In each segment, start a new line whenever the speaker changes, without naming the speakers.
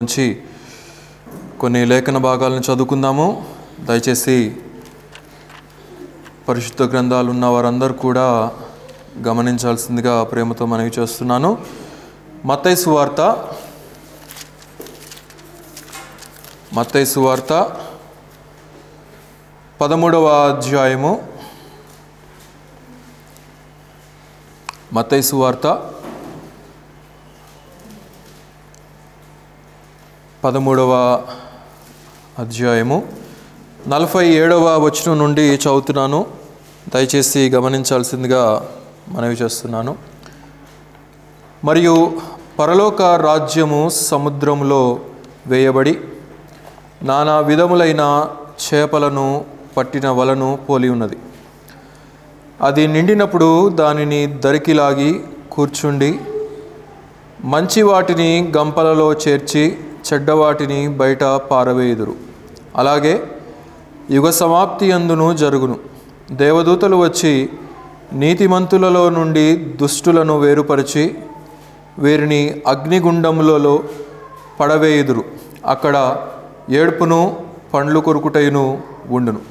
నుంచి కొన్ని లేఖన భాగాలను చదువుకుందాము. దయచేసి పరిశుద్ధ గ్రంథాలు ఉన్న వారందరూ కూడా గమనించాల్సిందిగా ప్రేమతో మనవి చేస్తున్నాను. మత్తయి సువార్త 13వ అధ్యాయము. మత్తయి సువార్త 13వ అధ్యాయము 47వ వచనం నుండి చదువుతున్నాను. దయచేసి గమనించాల్సిందిగా మనవి చేస్తున్నాను. మరియు పరలోక రాజ్యము సముద్రములో వేయబడి నానా విధములైన చేపలను పట్టిన వలను పోలి ఉన్నది. అది నిండినప్పుడు దానిని దరికిలాగి కూర్చుండి మంచి వాటిని గంపలలో చేర్చి చెడ్డవాటిని బయట పారవేయుదురు. అలాగే యుగ సమాప్తి యందును జరుగును. దేవదూతలు వచ్చి నీతిమంతులలో నుండి దుష్టులను వేరుపరిచి వీరిని అగ్నిగుండములలో పడవేయుదురు. అక్కడ ఏడుపును పండ్లు కొరుకుటయును ఉండును.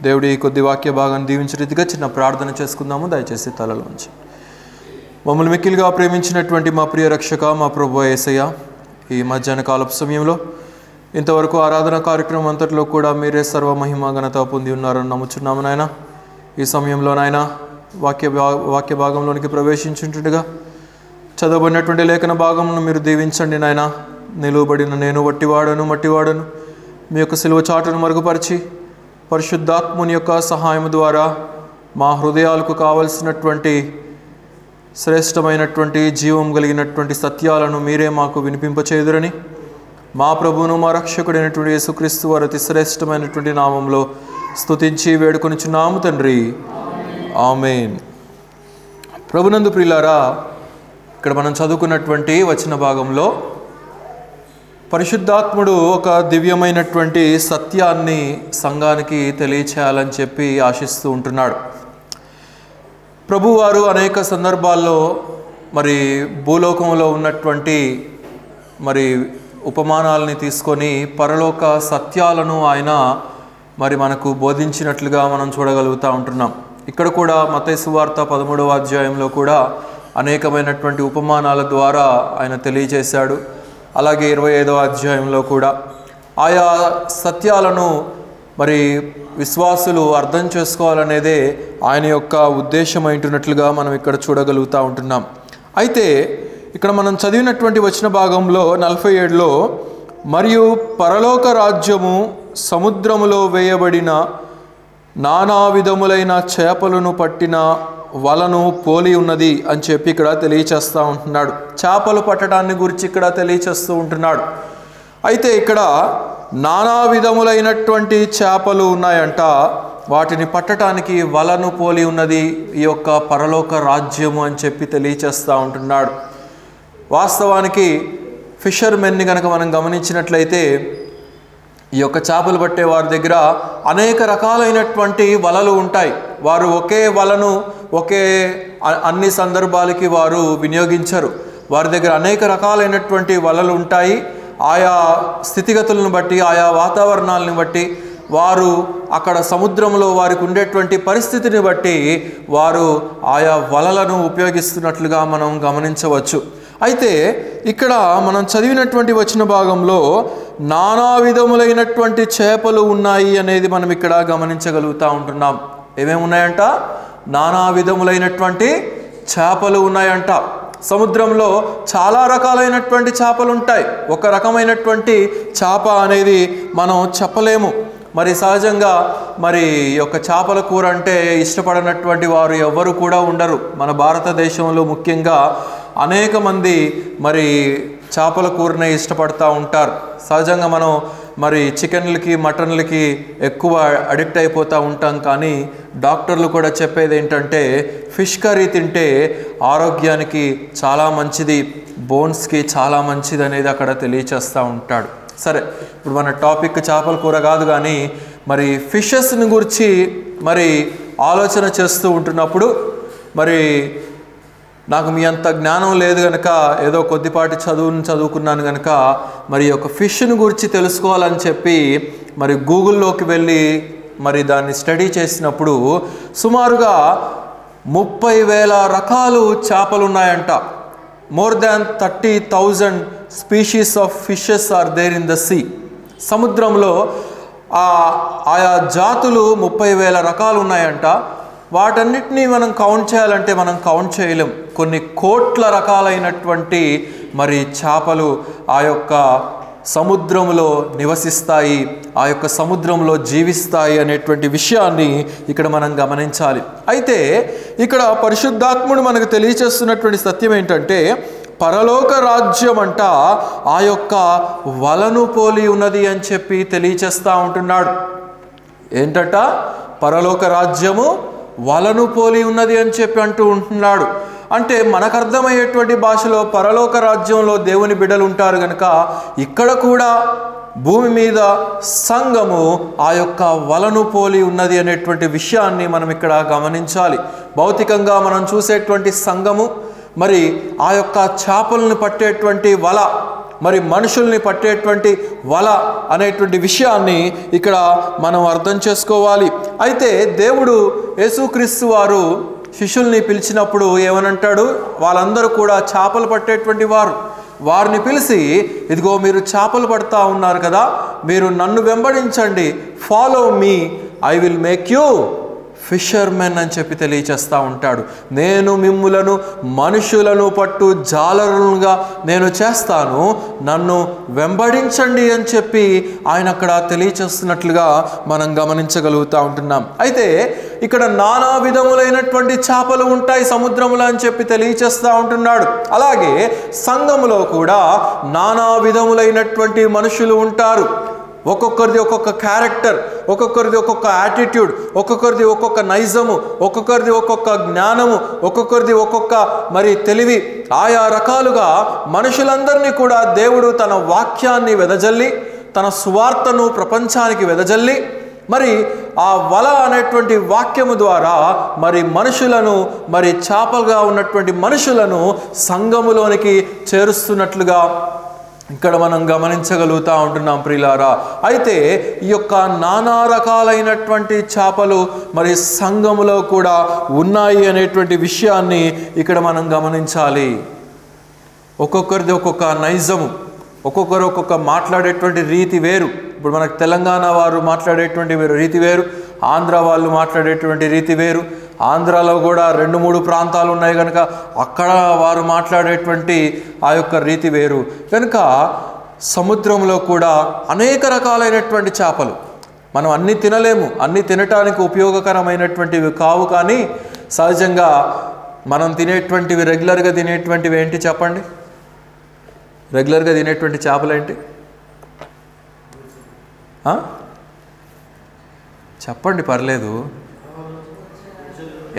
దేవుడి కొద్ది వాక్య భాగాన్ని దీవించే రీతిగా చిన్న ప్రార్థన చేసుకుందాము. దయచేసి తలలోంచి. మమ్మల్ని మిక్కిలిగా ప్రేమించినటువంటి మా ప్రియ రక్షక, మా ప్రభువా యేసయ్య, ఈ మధ్యాహ్న కాలపు సమయంలో ఇంతవరకు ఆరాధన కార్యక్రమం అంతట్లో కూడా మీరే సర్వ మహిమ ఘనత పొంది ఉన్నారని నమ్ముచున్నాము నాయన. ఈ సమయంలో నాయన వాక్య భాగంలోనికి ప్రవేశించుంటుండగా చదవబడినటువంటి లేఖన భాగంను మీరు దీవించండి నాయన. నిలువబడిన నేను మట్టివాడను మీ యొక్క సిలువ చాటును మరుగుపరిచి పరిశుద్ధాత్ముని యొక్క సహాయం ద్వారా మా హృదయాలకు కావలసినటువంటి శ్రేష్టమైనటువంటి జీవం కలిగినటువంటి సత్యాలను మీరే మాకు వినిపింపచేయుదురని మా ప్రభువును మా రక్షకుడైనటువంటి యేసుక్రీస్తు వారి అతి శ్రేష్టమైనటువంటి నామంలో స్తుతించి వేడుకొనుచున్నాము తండ్రి, ఆమేన్. ప్రభునందు ప్రియులారా, ఇక్కడ మనం చదువుకున్నటువంటి వచన భాగంలో పరిశుద్ధాత్ముడు ఒక దివ్యమైనటువంటి సత్యాన్ని సంఘానికి తెలియచేయాలని చెప్పి ఆశిస్తూ ఉంటున్నాడు. ప్రభువారు అనేక సందర్భాల్లో భూలోకంలో ఉన్నటువంటి ఉపమానాలని తీసుకొని పరలోక సత్యాలను ఆయన మనకు బోధించినట్లుగా మనం చూడగలుగుతూ ఉంటున్నాం. ఇక్కడ కూడా మత్తయి సువార్త 13వ అధ్యాయంలో కూడా అనేకమైనటువంటి ఉపమానాల ద్వారా ఆయన తెలియజేశాడు. అలాగే 25వ అధ్యాయంలో కూడా ఆయా సత్యాలను విశ్వాసులు అర్థం చేసుకోవాలనేదే ఆయన యొక్క ఉద్దేశం అయినట్లుగా మనం ఇక్కడ చూడగలుగుతూ ఉంటున్నాం. అయితే ఇక్కడ మనం చదివినటువంటి వచన భాగంలో 47లో మరియు పరలోక రాజ్యము సముద్రములో వేయబడిన నానా విధములైన చేపలను పట్టిన వలను పోలి ఉన్నది అని చెప్పి ఇక్కడ తెలియచేస్తూ ఉంటున్నాడు. చేపలు పట్టడాన్ని గురించి ఇక్కడ తెలియచేస్తూ ఉంటున్నాడు. అయితే ఇక్కడ నానా విధములైనటువంటి చేపలు ఉన్నాయంట. వాటిని పట్టడానికి వలను పోలి ఉన్నది ఈ యొక్క పరలోక రాజ్యము అని చెప్పి తెలియచేస్తూ ఉంటున్నాడు. వాస్తవానికి ఫిషర్మెన్ని కనుక మనం గమనించినట్లయితే ఈ యొక్క చేపలు పట్టే వారి దగ్గర అనేక రకాలైనటువంటి వలలు ఉంటాయి. వారు ఒకే వలను అన్ని సందర్భాలకి వారు వినియోగించరు. వారి దగ్గర అనేక రకాలైనటువంటి వలలు ఉంటాయి. ఆయా స్థితిగతులను బట్టి, ఆయా వాతావరణాలను బట్టి, వారు అక్కడ సముద్రంలో వారికి ఉండేటువంటి పరిస్థితిని బట్టి వారు ఆయా వలలను ఉపయోగిస్తున్నట్లుగా మనం గమనించవచ్చు. అయితే ఇక్కడ మనం చదివినటువంటి వచన భాగంలో నానా విధములైనటువంటి చేపలు ఉన్నాయి అనేది మనం ఇక్కడ గమనించగలుగుతూ ఉంటున్నాం. ఏమేమి ఉన్నాయంట? నానా విధములైనటువంటి చేపలు ఉన్నాయంట. సముద్రంలో చాలా రకాలైనటువంటి చేపలు ఉంటాయి. ఒక రకమైనటువంటి చేప అనేది మనం చెప్పలేము. సహజంగా ఈ యొక్క చేపల కూర అంటే ఇష్టపడనటువంటి వారు ఎవ్వరు కూడా ఉండరు. మన భారతదేశంలో ముఖ్యంగా అనేక మంది చేపల కూరనే ఇష్టపడుతూ ఉంటారు. సహజంగా మనం చికెన్లకి, మటన్లకి ఎక్కువ అడిక్ట్ అయిపోతూ ఉంటాం. కానీ డాక్టర్లు కూడా చెప్పేది ఏంటంటే ఫిష్ కర్రీ తింటే ఆరోగ్యానికి చాలా మంచిది, బోన్స్కి చాలా మంచిది అనేది అక్కడ తెలియచేస్తూ ఉంటాడు. సరే, ఇప్పుడు మన టాపిక్ చేపల కూర కాదు, కానీ ఫిషెస్ని గురించి ఆలోచన చేస్తూ ఉంటున్నప్పుడు నాకు మీ అంత జ్ఞానం లేదు కనుక ఏదో కొద్దిపాటి చదువుకున్నాను కనుక మరి ఒక ఫిష్ను గురించి తెలుసుకోవాలని చెప్పి మరి గూగుల్లోకి వెళ్ళి మరి దాన్ని స్టడీ చేసినప్పుడు సుమారుగా 30,000 రకాలు చేపలు ఉన్నాయంట. More than 30,000 species of fishes are there in the sea. సముద్రంలో ఆయా జాతులు 30,000 రకాలు ఉన్నాయంట. వాటన్నిటినీ మనం కౌంట్ చేయాలంటే మనం కౌంట్ చేయలేం. కొన్ని కోట్ల రకాలైనటువంటి మరి చేపలు ఆ యొక్క సముద్రంలో నివసిస్తాయి, ఆ యొక్క సముద్రంలో జీవిస్తాయి అనేటువంటి విషయాన్ని ఇక్కడ మనం గమనించాలి. అయితే ఇక్కడ పరిశుద్ధాత్ముడు మనకు తెలియచేస్తున్నటువంటి సత్యం ఏంటంటే పరలోక రాజ్యం అంట ఆ యొక్క వలను పోలి ఉన్నది అని చెప్పి తెలియచేస్తూ ఉంటున్నాడు. ఏంటట? పరలోక రాజ్యము వలను పోలి ఉన్నది అని చెప్పి అంటూ ఉంటున్నాడు. అంటే మనకు అర్థమయ్యేటువంటి భాషలో పరలోక రాజ్యంలో దేవుని బిడ్డలు ఉంటారు కనుక ఇక్కడ కూడా భూమి మీద సంఘము ఆ యొక్క వలను పోలి ఉన్నది అనేటువంటి విషయాన్ని మనం ఇక్కడ గమనించాలి. భౌతికంగా మనం చూసేటువంటి సంఘము మరి ఆ యొక్క చేపలను పట్టేటువంటి వల, మరి మనుషుల్ని పట్టేటువంటి వల అనేటువంటి విషయాన్ని ఇక్కడ మనం అర్థం చేసుకోవాలి. అయితే దేవుడు యేసుక్రీస్తు వారు శిష్యుల్ని పిలిచినప్పుడు ఏమనంటాడు? వాళ్ళందరూ కూడా చేపలు పట్టేటువంటి వారిని పిలిచి, ఇదిగో మీరు చేపలు పడతా ఉన్నారు కదా, మీరు నన్ను వెంబడించండి, follow me, I will make you fishermen అని చెప్పి తెలియచేస్తూ ఉంటాడు. నేను మిమ్ములను మనుషులను పట్టు జాలరులుగా నేను చేస్తాను, నన్ను వెంబడించండి అని చెప్పి ఆయన అక్కడ తెలియచేస్తున్నట్లుగా మనం గమనించగలుగుతూ ఉంటున్నాం. అయితే ఇక్కడ నానా విధములైనటువంటి చేపలు ఉంటాయి సముద్రములో అని చెప్పి తెలియచేస్తూ ఉంటున్నాడు. అలాగే సంఘములో కూడా నానా విధములైనటువంటి మనుషులు ఉంటారు. ఒక్కొక్కరిది ఒక్కొక్క క్యారెక్టర్, ఒక్కొక్కరిది ఒక్కొక్క యాటిట్యూడ్, ఒక్కొక్కరిది ఒక్కొక్క నైజము, ఒక్కొక్కరిది ఒక్కొక్క జ్ఞానము, ఒక్కొక్కరిది ఒక్కొక్క మరి తెలివి. ఆయా రకాలుగా మనుషులందరినీ కూడా దేవుడు తన వాక్యాన్ని వెదజల్లి, తన సువార్తను ప్రపంచానికి వెదజల్లి, మరి ఆ వల అనేటువంటి వాక్యము ద్వారా మరి మనుషులను, మరి చేపలుగా ఉన్నటువంటి మనుషులను సంఘములోనికి చేరుస్తున్నట్లుగా ఇక్కడ మనం గమనించగలుగుతూ ఉంటున్నాం ప్రియులారా. అయితే ఈ యొక్క నానా రకాలైనటువంటి చేపలు మరి సంఘములో కూడా ఉన్నాయి అనేటువంటి విషయాన్ని ఇక్కడ మనం గమనించాలి. ఒక్కొక్కరిది ఒక్కొక్క నైజము, ఒక్కొక్కరు ఒక్కొక్క మాట్లాడేటువంటి రీతి వేరు. ఇప్పుడు మనకు తెలంగాణ వారు మాట్లాడేటువంటి రీతి వేరు, ఆంధ్ర వాళ్ళు మాట్లాడేటువంటి రీతి వేరు. ఆంధ్రాలో కూడా 2-3 ప్రాంతాలు ఉన్నాయి కనుక అక్కడ వారు మాట్లాడేటువంటి ఆ యొక్క రీతి వేరు. కనుక సముద్రంలో కూడా అనేక రకాలైనటువంటి చేపలు, మనం అన్నీ తినలేము, అన్నీ తినటానికి ఉపయోగకరమైనటువంటివి కావు. కానీ సహజంగా మనం తినేటువంటివి, రెగ్యులర్గా తినేటువంటివి ఏంటి చెప్పండి? రెగ్యులర్గా తినేటువంటి చేపలు ఏంటి చెప్పండి, పర్లేదు.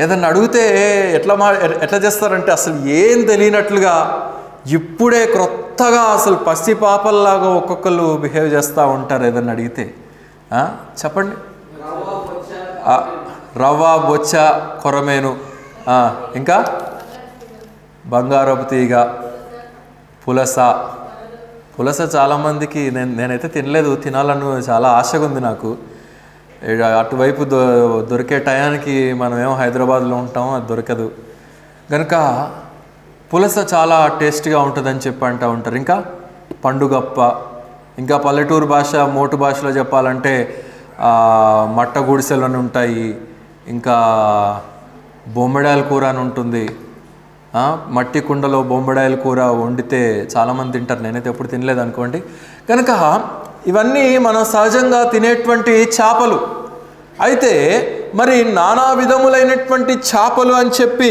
ఏదన్నా అడిగితే ఎట్లా చేస్తారంటే అసలు ఏం తెలియనట్లుగా ఇప్పుడే క్రొత్తగా అసలు పసి పాపల్లాగా ఒక్కొక్కరు బిహేవ్ చేస్తూ ఉంటారు ఏదన్నా అడిగితే. చెప్పండి. రవ్వ, బొచ్చ, కొరమేను, ఇంకా బంగారపు తీగ, పులస చాలామందికి, నేనైతే తినలేదు, తినాలని చాలా ఆశగా ఉంది నాకు. అటువైపు దొరికే టయానికి మనమేమో హైదరాబాద్లో ఉంటాం, అది దొరకదు కనుక పులస చాలా టేస్ట్గా ఉంటుందని చెప్పి అంటూ ఉంటారు. ఇంకా పండుగప్ప, ఇంకా పల్లెటూరు భాష, మోటు భాషలో చెప్పాలంటే మట్ట గుడిసెలు అని ఉంటాయి, ఇంకా బొమ్మడాయల కూర అని ఉంటుంది. మట్టి కుండలో బొమ్మడాయల కూర వండితే చాలామంది తింటారు, నేనైతే ఎప్పుడు తినలేదు అనుకోండి. కనుక ఇవన్నీ మనం సహజంగా తినేటువంటి చేపలు. అయితే మరి నానా విధములైనటువంటి చేపలు అని చెప్పి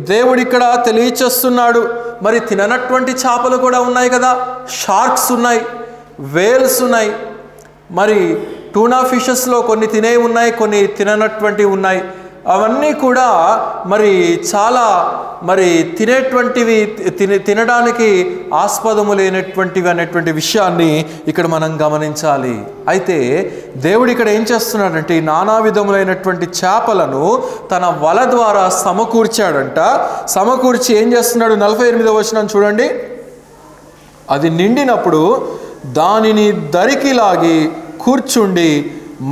దేవుడు ఇక్కడ తెలియచేస్తున్నాడు. మరి తిననటువంటి చేపలు కూడా ఉన్నాయి కదా, షార్క్స్ ఉన్నాయి, వేల్స్ ఉన్నాయి, మరి టూనా ఫిషెస్లో కొన్ని తినేవి ఉన్నాయి, కొన్ని తిననటువంటివి ఉన్నాయి. అవన్నీ కూడా మరి చాలా మరి తినేటువంటివి, తినడానికి ఆస్పదము లేనటువంటివి అనేటువంటి విషయాన్ని ఇక్కడ మనం గమనించాలి. అయితే దేవుడు ఇక్కడ ఏం చేస్తున్నాడంటే ఈ నానా విధములైనటువంటి చేపలను తన వల ద్వారా సమకూర్చాడంట. సమకూర్చి ఏం చేస్తున్నాడు? 48వ వచనం చూడండి. అది నిండినప్పుడు దానిని దరికి లాగి కూర్చుండి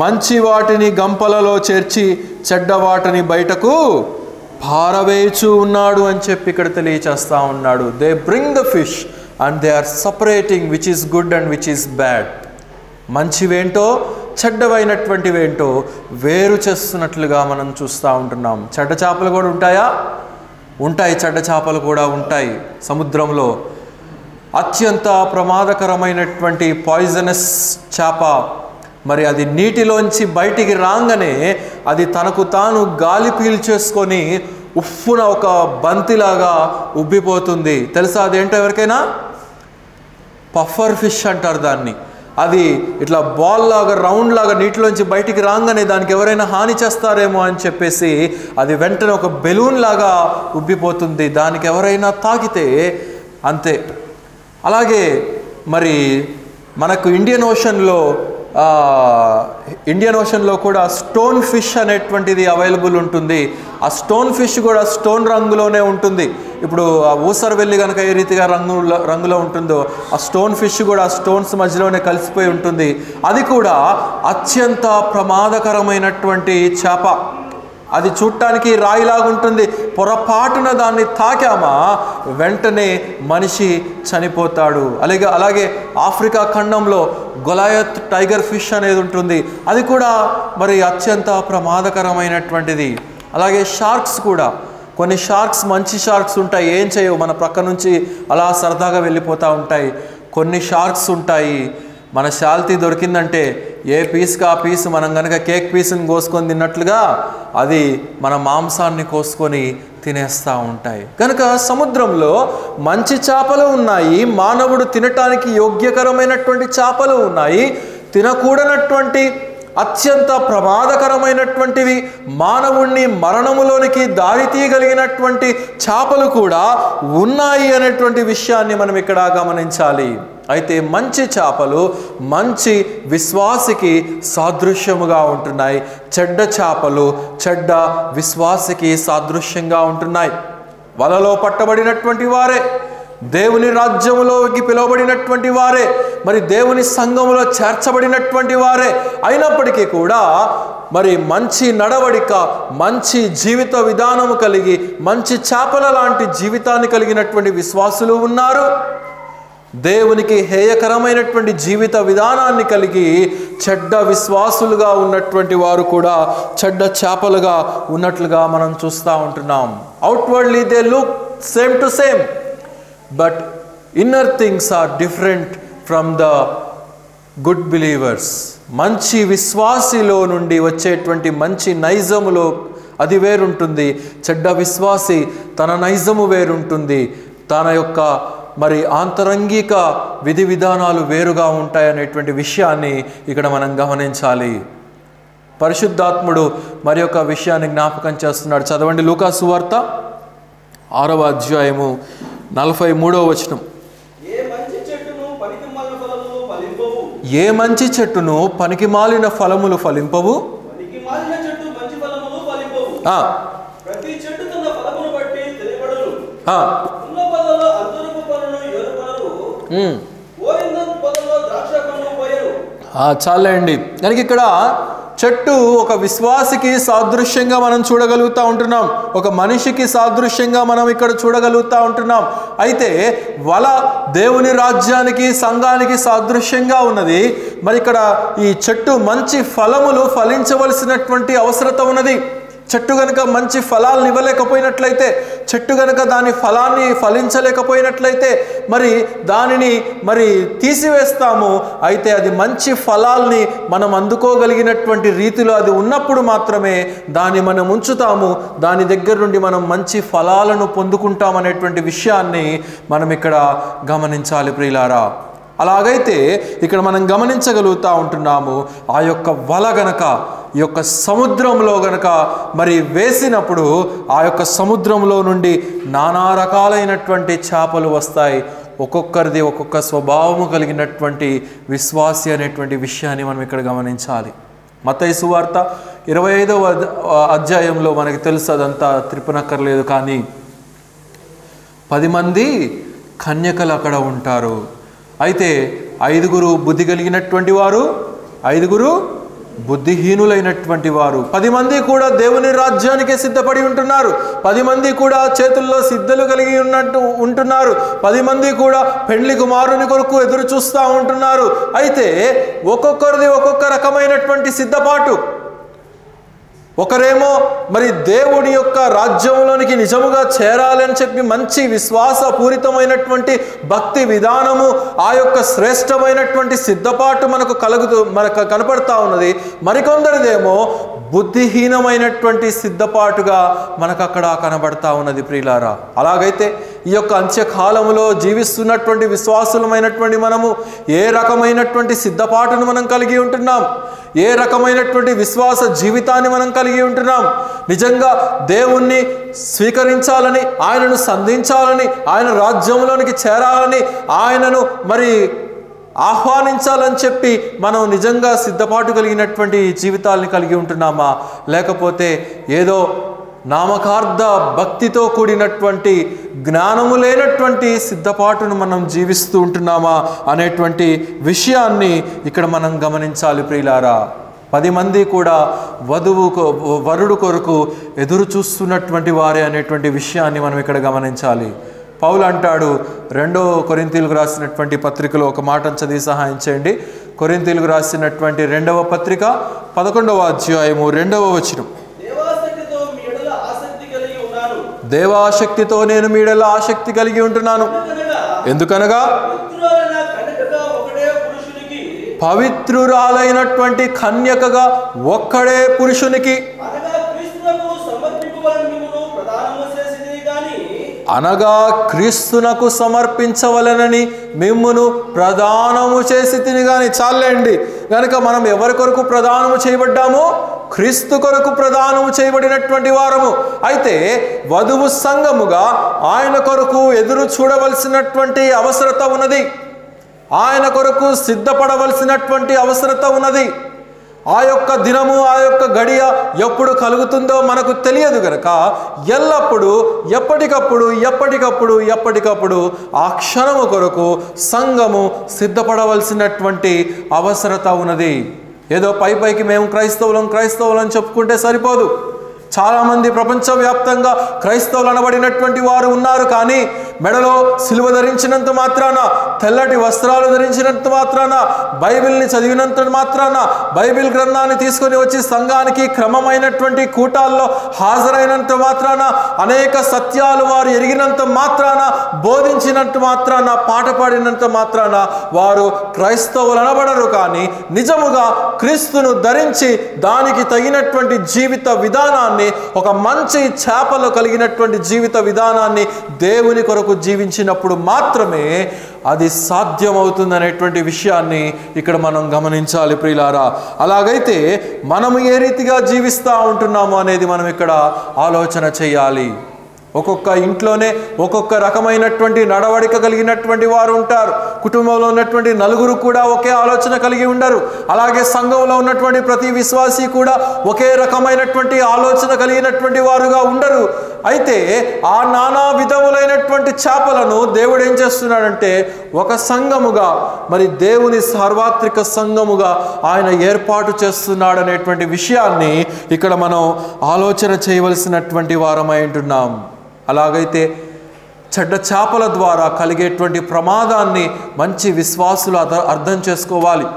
మంచి వాటిని గంపలలో చేర్చి చెడ్డ వాటిని బయటకు పారవేయచూ ఉన్నాడు అని చెప్పి ఇక్కడ తెలియచేస్తూ ఉన్నాడు. They bring the fish and they are separating which is good and which is bad. మంచివేంటో చెడ్డవైనటువంటివేంటో వేరు చేస్తున్నట్లుగా మనం చూస్తూ ఉంటున్నాం. చెడ్డ చేపలు కూడా ఉంటాయా? ఉంటాయి. చెడ్డ చేపలు కూడా ఉంటాయి. సముద్రంలో అత్యంత ప్రమాదకరమైనటువంటి పాయిజనస్ చేప మరి అది నీటిలోంచి బయటికి రాగానే అది తనకు తాను గాలి పీల్చేసుకొని ఉఫ్ఫున ఒక బంతిలాగా ఉబ్బిపోతుంది. తెలుసా అదేంటో ఎవరికైనా? పఫర్ ఫిష్ అంటారు దాన్ని. అది ఇట్లా బాల్ లాగా రౌండ్ లాగా నీటిలోంచి బయటికి రాగానే దానికి ఎవరైనా హాని చేస్తారేమో అని చెప్పేసి అది వెంటనే ఒక బెలూన్ లాగా ఉబ్బిపోతుంది. దానికి ఎవరైనా తాకితే అంతే. అలాగే మరి మనకు ఇండియన్ ఓషన్లో కూడా స్టోన్ ఫిష్ అనేటువంటిది అవైలబుల్ ఉంటుంది. ఆ స్టోన్ ఫిష్ కూడా స్టోన్ రంగులోనే ఉంటుంది. ఇప్పుడు ఆ ఊసర వెళ్ళి కనుక ఏ రీతిగా రంగులో ఉంటుందో ఆ స్టోన్ ఫిష్ కూడా ఆ స్టోన్స్ మధ్యలోనే కలిసిపోయి ఉంటుంది. అది కూడా అత్యంత ప్రమాదకరమైనటువంటి చేప. అది చూడటానికి రాయిలాగుంటుంది. పొరపాటున దాన్ని తాకామా వెంటనే మనిషి చనిపోతాడు. అలాగే ఆఫ్రికా ఖండంలో గొలాయత్ టైగర్ ఫిష్ అనేది ఉంటుంది. అది కూడా మరి అత్యంత ప్రమాదకరమైనటువంటిది. అలాగే షార్క్స్ కూడా, కొన్ని షార్క్స్ మంచి షార్క్స్ ఉంటాయి, ఏం చేయవు, మన ప్రక్క నుంచి అలా సరదాగా వెళ్ళిపోతూ ఉంటాయి. కొన్ని షార్క్స్ ఉంటాయి మన శాల్తీ దొరికిందంటే ఏ పీస్కి ఆ పీస్ మనం కనుక కేక్ పీస్ని కోసుకొని తిన్నట్లుగా అది మన మాంసాన్ని కోసుకొని తినేస్తూ ఉంటాయి. కనుక సముద్రంలో మంచి చేపలు ఉన్నాయి, మానవుడు తినటానికి యోగ్యకరమైనటువంటి చేపలు ఉన్నాయి, తినకూడనటువంటి అత్యంత ప్రమాదకరమైనటువంటివి మానవుణ్ణి మరణములోనికి దారితీయగలిగినటువంటి చేపలు కూడా ఉన్నాయి అనేటువంటి విషయాన్ని మనం ఇక్కడ గమనించాలి. అయితే మంచి చేపలు మంచి విశ్వాసికి సాదృశ్యముగా ఉంటున్నాయి. చెడ్డ చేపలు చెడ్డ విశ్వాసికి సాదృశ్యంగా ఉంటున్నాయి. వలలో పట్టబడినటువంటి వారే, దేవుని రాజ్యములోకి పిలువబడినటువంటి వారే, మరి దేవుని సంఘములో చేర్చబడినటువంటి వారే అయినప్పటికీ కూడా మరి మంచి నడవడిక, మంచి జీవిత విధానము కలిగి మంచి చేపల లాంటి జీవితాన్ని కలిగినటువంటి విశ్వాసులు ఉన్నారు. దేవునికి హేయకరమైనటువంటి జీవిత విధానాన్ని కలిగి చెడ్డ విశ్వాసులుగా ఉన్నటువంటి వారు కూడా చెడ్డ చేపలుగా ఉన్నట్లుగా మనం చూస్తూ ఉంటున్నాం. Outwardly they look same to same, but inner things are different from the good believers. మంచి విశ్వాసిలో నుండి వచ్చేటువంటి మంచి నైజములో అది వేరుంటుంది. చెడ్డ విశ్వాసి తన నైజము వేరుంటుంది. తన యొక్క మరి ఆంతరంగిక విధి విధానాలు వేరుగా ఉంటాయనేటువంటి విషయాన్ని ఇక్కడ మనం గమనించాలి. పరిశుద్ధాత్ముడు మరి యొక్క విషయాన్ని జ్ఞాపకం చేస్తున్నాడు. చదవండి లూకా సువార్త 6వ అధ్యాయము 43వ వచనం. ఏ మంచి చెట్టును పనికిమాలిన ఫలములు ఫలింపవు. చాలండి. కనుక ఇక్కడ చెట్టు ఒక విశ్వాసికి సాదృశ్యంగా మనం చూడగలుగుతూ ఉంటున్నాం, ఒక మనిషికి సాదృశ్యంగా మనం ఇక్కడ చూడగలుగుతూ ఉంటున్నాం. అయితే వల దేవుని రాజ్యానికి సంఘానికి సాదృశ్యంగా ఉన్నది. మరి ఇక్కడ ఈ చెట్టు మంచి ఫలములు ఫలించవలసినటువంటి అవసరత ఉన్నది. చెట్టు కనుక మంచి ఫలాలను ఇవ్వలేకపోయినట్లయితే, చెట్టు కనుక దాని ఫలాన్ని ఫలించలేకపోయినట్లయితే మరి దానిని మరి తీసివేస్తాము. అయితే అది మంచి ఫలాల్ని మనం అందుకోగలిగినటువంటి రీతిలో అది ఉన్నప్పుడు మాత్రమే దాన్ని మనం ఉంచుతాము. దాని దగ్గర నుండి మనం మంచి ఫలాలను పొందుకుంటామనేటువంటి విషయాన్ని మనం ఇక్కడ గమనించాలి ప్రియులారా. అలాగైతే ఇక్కడ మనం గమనించగలుగుతూ ఉంటున్నాము, ఆ యొక్క వల గనక ఈ యొక్క సముద్రంలో గనక మరి వేసినప్పుడు ఆ యొక్క సముద్రంలో నుండి నానా రకాలైనటువంటి చేపలు వస్తాయి. ఒక్కొక్కరిది ఒక్కొక్క స్వభావము కలిగినటువంటి విశ్వాసి అనేటువంటి విషయాన్ని మనం ఇక్కడ గమనించాలి. మత్తయి సువార్త 25వ అధ్యాయంలో మనకి తెలుసు, అదంతా త్రిప్పనక్కర్లేదు, కానీ 10 మంది కన్యకలు అక్కడ ఉంటారు. అయితే 5 బుద్ధి కలిగినటువంటి వారు, 5 బుద్ధిహీనులైనటువంటి వారు. 10 మంది కూడా దేవుని రాజ్యానికే సిద్ధపడి ఉంటున్నారు. 10 మంది కూడా చేతుల్లో సిద్ధలు కలిగి ఉంటున్నారు. 10 మంది కూడా పెండ్లి కుమారుని కొరకు ఎదురు చూస్తూ ఉంటున్నారు. అయితే ఒక్కొక్కరిది ఒక్కొక్క రకమైనటువంటి సిద్ధపాటు. ఒకరేమో మరి దేవుని యొక్క రాజ్యంలోనికి నిజముగా చేరాలని చెప్పి మంచి విశ్వాసపూరితమైనటువంటి భక్తి విధానము, ఆ యొక్క శ్రేష్టమైనటువంటి సిద్ధపాటు మనకు కనపడతా ఉన్నది. మరికొందరిదేమో బుద్ధిహీనమైనటువంటి సిద్ధపాటుగా మనకు అక్కడ కనబడతా ఉన్నది. ప్రియులారా, అలాగైతే ఈ యొక్క అంత్యకాలములో జీవిస్తున్నటువంటి విశ్వాసులమైనటువంటి మనము ఏ రకమైనటువంటి సిద్ధపాటును మనం కలిగి ఉంటున్నాం? ఏ రకమైనటువంటి విశ్వాస జీవితాన్ని మనం కలిగి ఉంటున్నాం? నిజంగా దేవుణ్ణి స్వీకరించాలని, ఆయనను సంధించాలని, ఆయన రాజ్యంలోనికి చేరాలని, ఆయనను మరి ఆహ్వానించాలని చెప్పి మనం నిజంగా సిద్ధపాటు కలిగినటువంటి జీవితాలని కలిగి ఉంటున్నామా? లేకపోతే ఏదో నామకార్థ భక్తితో కూడినటువంటి జ్ఞానము లేనటువంటి సిద్ధపాటును మనం జీవిస్తూ ఉంటున్నామా అనేటువంటి విషయాన్ని ఇక్కడ మనం గమనించాలి. ప్రియులారా, 10 మంది కూడా వరుడు కొరకు ఎదురు చూస్తున్నటువంటి వారే అనేటువంటి విషయాన్ని మనం ఇక్కడ గమనించాలి. పౌలు అంటాడు, 2వ కొరింథీయులకు రాసినటువంటి పత్రికలో ఒక మాటను చదివి సహాయం చేయండి. కొరింథీయులకు రాసినటువంటి 2వ పత్రిక 11వ అధ్యాయము 2వ వచనం. దేవాశక్తితో నేను మీ యెడల ఆసక్తి కలిగి ఉంటున్నాను. ఎందుకనగా పవిత్రురాలైనటువంటి కన్యకగా ఒక్కడే పురుషునికి, అనగా క్రీస్తునకు సమర్పించవలనని మిమ్మును ప్రదానము చేసి తిని. కానీ చాలండి, కనుక మనం ఎవరి కొరకు ప్రదానము చేయబడ్డామో? క్రీస్తు కొరకు ప్రదానము చేయబడినటువంటి వారము. అయితే వధువు సంఘముగా ఆయన కొరకు ఎదురు చూడవలసినటువంటి అవసరత ఉన్నది. ఆయన కొరకు సిద్ధపడవలసినటువంటి అవసరత ఉన్నది. ఆ యొక్క దినము, ఆ యొక్క గడియ ఎప్పుడు కలుగుతుందో మనకు తెలియదు గనక ఎల్లప్పుడూ ఎప్పటికప్పుడు ఆ క్షణము కొరకు సంఘము సిద్ధపడవలసినటువంటి అవసరత ఉన్నది. ఏదో పైకి మేము క్రైస్తవులం చెప్పుకుంటే సరిపోదు. చాలామంది ప్రపంచవ్యాప్తంగా క్రైస్తవులు అనబడినటువంటి వారు ఉన్నారు. కానీ మెడలో సిలువ ధరించినంత మాత్రాన, తెల్లటి వస్త్రాలు ధరించినంత మాత్రాన, బైబిల్ని చదివినంత మాత్రాన, బైబిల్ గ్రంథాన్ని తీసుకొని వచ్చి సంఘానికి క్రమమైనటువంటి కూటాల్లో హాజరైనంత మాత్రాన, అనేక సత్యాలు వారు ఎరిగినంత మాత్రాన, బోధించినంత మాత్రాన, పాట పాడినంత మాత్రాన వారు క్రైస్తవులు అనబడరు. కానీ నిజముగా క్రీస్తును ధరించి దానికి తగినటువంటి జీవిత విధానాన్ని, ఒక మంచి చేపలు కలిగినటువంటి జీవిత విధానాన్ని దేవుని కొరకు జీవించినప్పుడు మాత్రమే అది సాధ్యమవుతుందనేటువంటి విషయాన్ని ఇక్కడ మనం గమనించాలి. ప్రియులారా, అలాగైతే మనము ఏ రీతిగా జీవిస్తూ ఉంటున్నాము అనేది మనం ఇక్కడ ఆలోచన చేయాలి. ఒక్కొక్క ఇంట్లోనే ఒక్కొక్క రకమైనటువంటి నడవడిక కలిగినటువంటి వారు ఉంటారు. కుటుంబంలో ఉన్నటువంటి నలుగురు కూడా ఒకే ఆలోచన కలిగి ఉండరు. అలాగే సంఘంలో ఉన్నటువంటి ప్రతి విశ్వాసి కూడా ఒకే రకమైనటువంటి ఆలోచన కలిగినటువంటి వారుగా ఉండరు. అయితే ఆ నానా విధములైనటువంటి చేపలను దేవుడు ఏం చేస్తున్నాడంటే ఒక సంఘముగా, మరి దేవుని సార్వత్రిక సంఘముగా ఆయన ఏర్పాటు చేస్తున్నాడు అనేటువంటి విషయాన్ని ఇక్కడ మనం ఆలోచన చేయవలసినటువంటి వారమై ఉంటున్నాం. అలాగైతే చెడ్డ చేపల ద్వారా కలిగేటువంటి ప్రమాదాన్ని మంచి విశ్వాసులు అర్థం చేసుకోవాలి.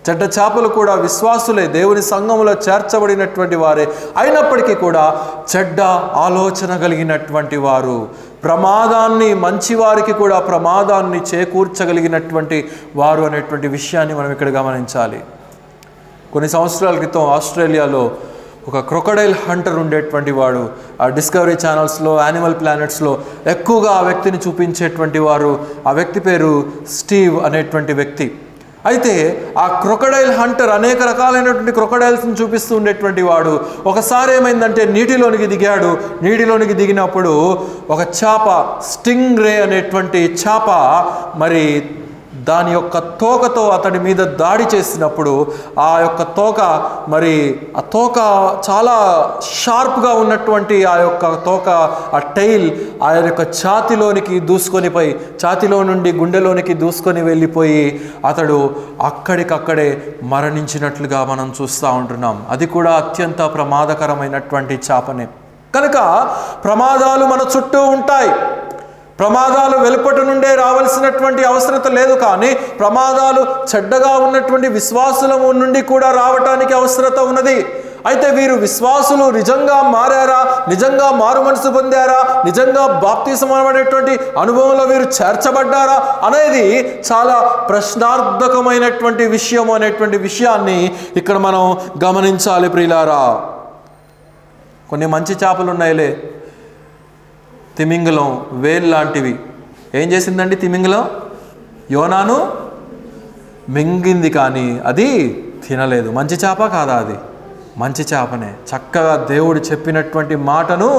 చెడ్డ చేపలు కూడా విశ్వాసులే, దేవుని సంఘములో చేర్చబడినటువంటి వారే, అయినప్పటికీ కూడా చెడ్డ ఆలోచన కలిగినటువంటి వారు, ప్రమాదాన్ని, మంచివారికి కూడా ప్రమాదాన్ని చేకూర్చగలిగినటువంటి వారు అనేటువంటి విషయాన్ని మనం ఇక్కడ గమనించాలి. కొన్ని సంవత్సరాల క్రితం ఆస్ట్రేలియాలో ఒక క్రొకడైల్ హంటర్ ఉండేటువంటి వాడు. ఆ డిస్కవరీ ఛానల్స్లో, యానిమల్ ప్లానెట్స్లో ఎక్కువగా ఆ వ్యక్తిని చూపించేటువంటి వారు. ఆ వ్యక్తి పేరు స్టీవ్ అనేటువంటి వ్యక్తి. అయితే ఆ క్రొకడైల్ హంటర్ అనేక రకాలైనటువంటి క్రొకడైల్స్ని చూపిస్తూ ఉండేటువంటి వాడు. ఒకసారి ఏమైందంటే నీటిలోనికి దిగాడు. నీటిలోనికి దిగినప్పుడు ఒక చేప, స్టింగ్ రే అనేటువంటి చేప, మరి దాని యొక్క తోకతో అతడి మీద దాడి చేసినప్పుడు ఆ యొక్క తోక, మరి ఆ తోక చాలా షార్ప్గా ఉన్నటువంటి ఆ యొక్క తోక, ఆ టైల్ ఆయన యొక్క ఛాతిలోనికి దూసుకొని పోయి, ఛాతిలో నుండి గుండెలోనికి దూసుకొని వెళ్ళిపోయి అతడు అక్కడికక్కడే మరణించినట్లుగా మనం చూస్తూ ఉంటున్నాం. అది కూడా అత్యంత ప్రమాదకరమైనటువంటి చేపనే. కనుక ప్రమాదాలు మన చుట్టూ ఉంటాయి. ప్రమాదాలు వెలుపటి నుండే రావాల్సినటువంటి అవసరత లేదు, కానీ ప్రమాదాలు చెడ్డగా ఉన్నటువంటి విశ్వాసుల నుండి కూడా రావటానికి అవసరత ఉన్నది. అయితే వీరు విశ్వాసులు నిజంగా మారారా, నిజంగా మారు మనసు పొందారా, నిజంగా బాప్తిసం అనేటువంటి అనుభవంలో వీరు చేర్చబడ్డారా అనేది చాలా ప్రశ్నార్థకమైనటువంటి విషయం అనేటువంటి విషయాన్ని ఇక్కడ మనం గమనించాలి ప్రియులారా. కొన్ని మంచి చేపలు ఉన్నాయిలే, తిమింగలం, వేల్ లాంటివి. ఏం చేసిందండి తిమింగలం? యోనాను మింగింది, కానీ అది తినలేదు. మంచి చేప కాదా? అది మంచి చేపనే. చక్కగా దేవుడు చెప్పినటువంటి మాటను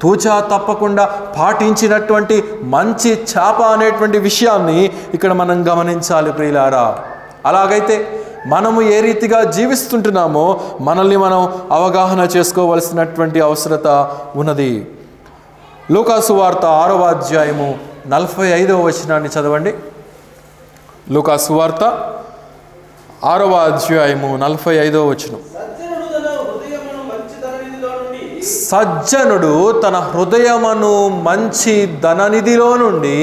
తూచా తప్పకుండా పాటించినటువంటి మంచి చేప అనేటువంటి విషయాన్ని ఇక్కడ మనం గమనించాలి ప్రియులారా. అలాగైతే మనము ఏ రీతిగా జీవిస్తుంటున్నామో మనల్ని మనం అవగాహన చేసుకోవలసినటువంటి అవసరత ఉన్నది. లూకాసు వార్త 6వ అధ్యాయము 45వ వచనాన్ని చదవండి. లూకాసు వార్త 6వ అధ్యాయము 45వ వచనం. సజ్జనుడు తన హృదయమును మంచి ధననిధిలో నుండి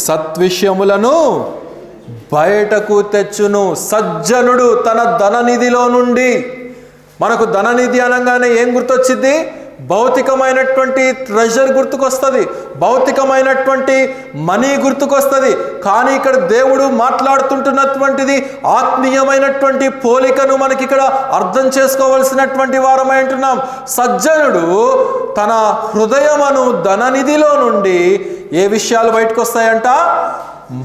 సత్విషయములను బయటకు తెచ్చును. సజ్జనుడు తన ధననిధిలో నుండి. మనకు ధననిధి అనగానే ఏం గుర్తొచ్చింది? భౌతికమైనటువంటి ట్రెజర్ గుర్తుకొస్తుంది, భౌతికమైనటువంటి మనీ గుర్తుకొస్తుంది. కానీ ఇక్కడ దేవుడు మాట్లాడుతుంటున్నటువంటిది ఆత్మీయమైనటువంటి పోలికను మనకి ఇక్కడ అర్థం చేసుకోవలసినటువంటి వారమై ఉంటున్నాం. సజ్జనుడు తన హృదయమును ధననిధిలో నుండి ఏ విషయాలు బయటకు వస్తాయంట?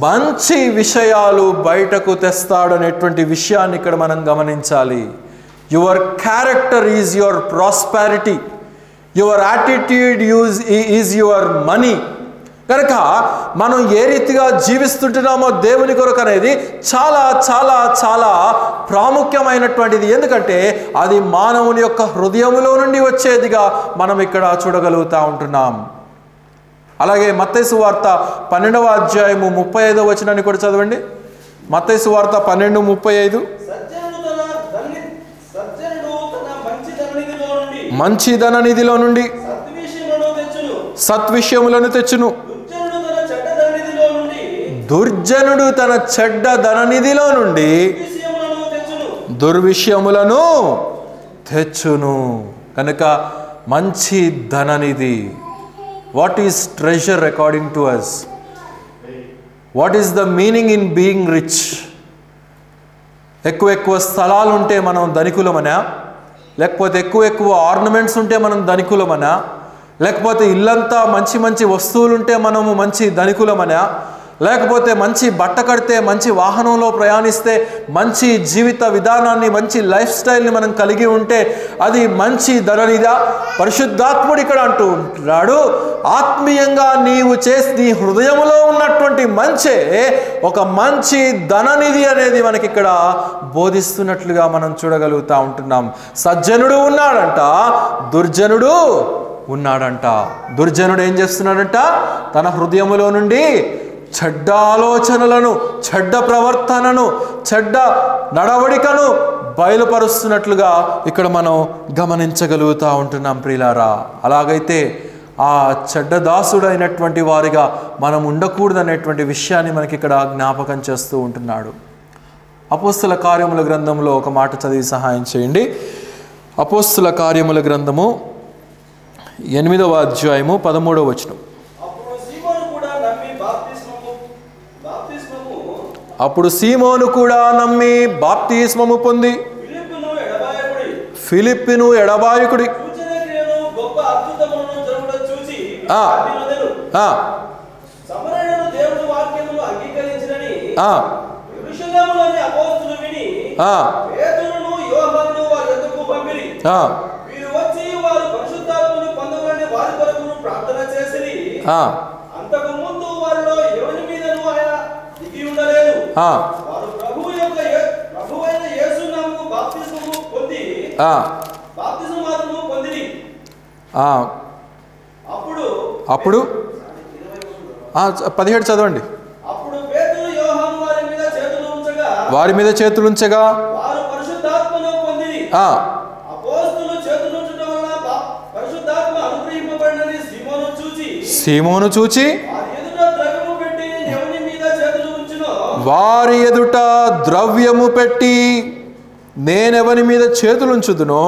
మంచి విషయాలు బయటకు తెస్తాడు అనేటువంటి విషయాన్ని ఇక్కడ మనం గమనించాలి. Your character is your prosperity, your attitude is your money. కనుక మనం ఏ రీతిగా జీవిస్తుంటున్నామో దేవుని కొరకు అనేది చాలా చాలా చాలా ప్రాముఖ్యమైనటువంటిది. ఎందుకంటే అది మానవుని యొక్క హృదయములో నుండి వచ్చేదిగా మనం ఇక్కడ చూడగలుగుతూ ఉంటున్నాం. అలాగే మత్తయి సువార్త 12వ అధ్యాయము 35వ వచనాన్ని కూడా చదవండి. మత్తయి సువార్త 12:35. మంచి ధననిధిలో నుండి సత్విషయములను తెచ్చును. దుర్జనుడు తన చెడ్డ ధననిధిలో నుండి దుర్విషయములను తెచ్చును. కనుక మంచి ధననిధి. What is treasure according to us? What is the meaning in being rich? ఎక్కువ స్థలాలు ఉంటే మనం ధనికులమనా? లేకపోతే ఎక్కువ ఆర్నమెంట్స్ ఉంటే మనం ధనికులమనా? లేకపోతే ఇల్లంతా మంచి వస్తువులుంటే మనము మంచి ధనికులమనా? లేకపోతే మంచి బట్ట కడితే, మంచి వాహనంలో ప్రయాణిస్తే, మంచి జీవిత విధానాన్ని, మంచి లైఫ్ స్టైల్ని మనం కలిగి ఉంటే అది మంచి ధననిదా? పరిశుద్ధాత్ముడు ఇక్కడ అంటూ ఉంటున్నాడు, ఆత్మీయంగా నీవు చేసి నీ హృదయంలో ఉన్నటువంటి మంచే ఒక మంచి ధననిధి అనేది మనకి ఇక్కడ బోధిస్తున్నట్లుగా మనం చూడగలుగుతూ ఉంటున్నాం. సజ్జనుడు ఉన్నాడంట, దుర్జనుడు ఉన్నాడంట. దుర్జనుడు ఏం చేస్తున్నాడంట? తన హృదయములో నుండి చెడ్డ ఆలోచనలను, చెడ్డ ప్రవర్తనను, చెడ్డ నడవడికను బయలుపరుస్తున్నట్లుగా ఇక్కడ మనం గమనించగలుగుతూ ఉంటున్నాం ప్రియులారా. అలాగైతే ఆ చెడ్డ దాసుడైనటువంటి వారిగా మనం ఉండకూడదనేటువంటి విషయాన్ని మనకి ఇక్కడ జ్ఞాపకం చేస్తూ ఉంటున్నాడు. అపోస్తుల కార్యముల గ్రంథంలో ఒక మాట చదివి సహాయం చేయండి. అపోస్తుల కార్యముల గ్రంథము 8వ అధ్యాయము 13వ వచనం. అప్పుడు సీమోను కూడా నమ్మి బాప్తిస్మము పొంది ఫిలిప్పును ఎడబాయకుడి అప్పుడు 17 చదవండి. వారి మీద చేతులుంచగా సీమోను చూచి వారి ఎదుట ద్రవ్యము పెట్టి నేనెవని మీద చేతులుంచుదునో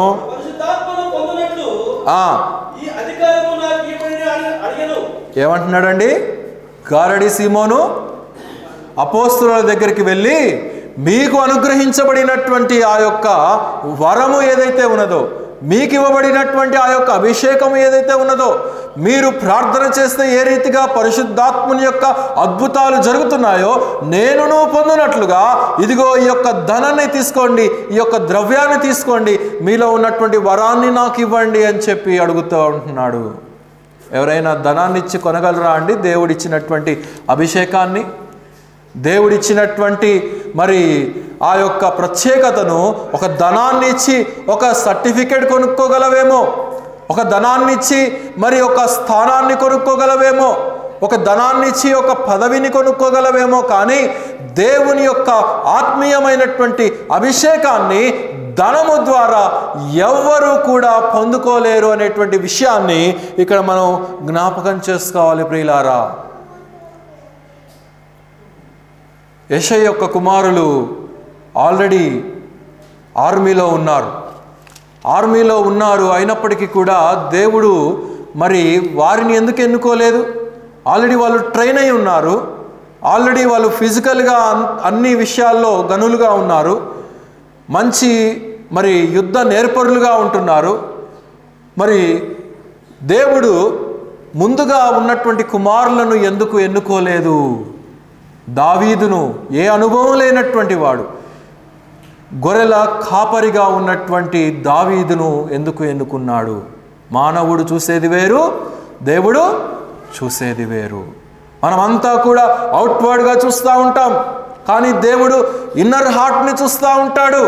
ఏమంటున్నాడండి? గారడి సీమోను అపోస్తలుల దగ్గరికి వెళ్ళి మీకు అనుగ్రహించబడినటువంటి ఆ యొక్క వరము ఏదైతే ఉన్నదో, మీకు ఇవ్వబడినటువంటి ఆ యొక్క అభిషేకం ఏదైతే ఉన్నదో, మీరు ప్రార్థన చేస్తే ఏ రీతిగా పరిశుద్ధాత్ముని యొక్క అద్భుతాలు జరుగుతున్నాయో నేనును పొందినట్లుగా ఇదిగో ఈ యొక్క ధనాన్ని తీసుకోండి, ఈ యొక్క ద్రవ్యాన్ని తీసుకోండి, మీలో ఉన్నటువంటి వరాన్ని నాకు ఇవ్వండి అని చెప్పి అడుగుతూ ఉంటున్నాడు. ఎవరైనా ధనాన్ని ఇచ్చి కొనగలరా అండి? దేవుడిచ్చినటువంటి అభిషేకాన్ని, దేవుడిచ్చినటువంటి మరి ఆ యొక్క ప్రత్యేకతను ఒక ధనాన్ని ఇచ్చి ఒక సర్టిఫికేట్ కొనుక్కోగలవేమో, ఒక ధనాన్ని ఇచ్చి మరి ఒక స్థానాన్ని కొనుక్కోగలవేమో, ఒక ధనాన్ని ఇచ్చి ఒక పదవిని కొనుక్కోగలవేమో, కానీ దేవుని యొక్క ఆత్మీయమైనటువంటి అభిషేకాన్ని ధనము ద్వారా ఎవ్వరూ కూడా పొందుకోలేరు అనేటువంటి విషయాన్ని ఇక్కడ మనం జ్ఞాపకం చేసుకోవాలి ప్రియులారా. యెషయా యొక్క కుమారులు ఆల్రెడీ ఆర్మీలో ఉన్నారు. అయినప్పటికీ కూడా దేవుడు మరి వారిని ఎందుకు ఎన్నుకోలేదు? ఆల్రెడీ వాళ్ళు ట్రైన్ అయి ఉన్నారు, ఆల్రెడీ వాళ్ళు ఫిజికల్గా అన్ని విషయాల్లో గనులుగా ఉన్నారు, మంచి మరి యుద్ధ నేర్పరులుగా ఉంటున్నారు. మరి దేవుడు ముందుగా ఉన్నటువంటి కుమారులను ఎందుకు ఎన్నుకోలేదు? దావీదును, ఏ అనుభవం లేనటువంటి వాడు, గొర్రెల కాపరిగా ఉన్నటువంటి దావీదును ఎందుకు ఎన్నుకున్నాడు? మానవుడు చూసేది వేరు, దేవుడు చూసేది వేరు. మనమంతా కూడా అవుట్వర్డ్గా చూస్తూ ఉంటాం, కానీ దేవుడు ఇన్నర్ హార్ట్ని చూస్తూ ఉంటాడు.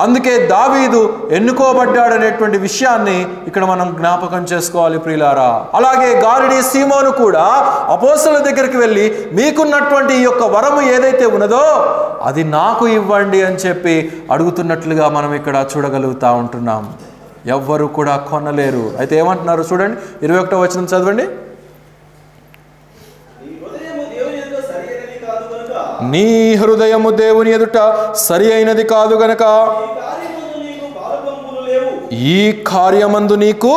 అందుకే దావీదు ఎన్నుకోబడ్డాడనేటువంటి విషయాన్ని ఇక్కడ మనం జ్ఞాపకం చేసుకోవాలి ప్రియులారా. అలాగే గారడి సీమోను కూడా అపోస్తలుల దగ్గరికి వెళ్ళి మీకున్నటువంటి ఈ యొక్క వరము ఏదైతే ఉన్నదో అది నాకు ఇవ్వండి అని చెప్పి అడుగుతున్నట్లుగా మనం ఇక్కడ చూడగలుగుతూ ఉంటున్నాం. ఎవ్వరు కూడా కొనలేరు. అయితే ఏమంటున్నారు చూడండి, 21వ వచనం చదవండి. నీ హృదయము దేవుని ఎదుట సరి అయినది కాదు గనక ఈ కార్యమందు నీకు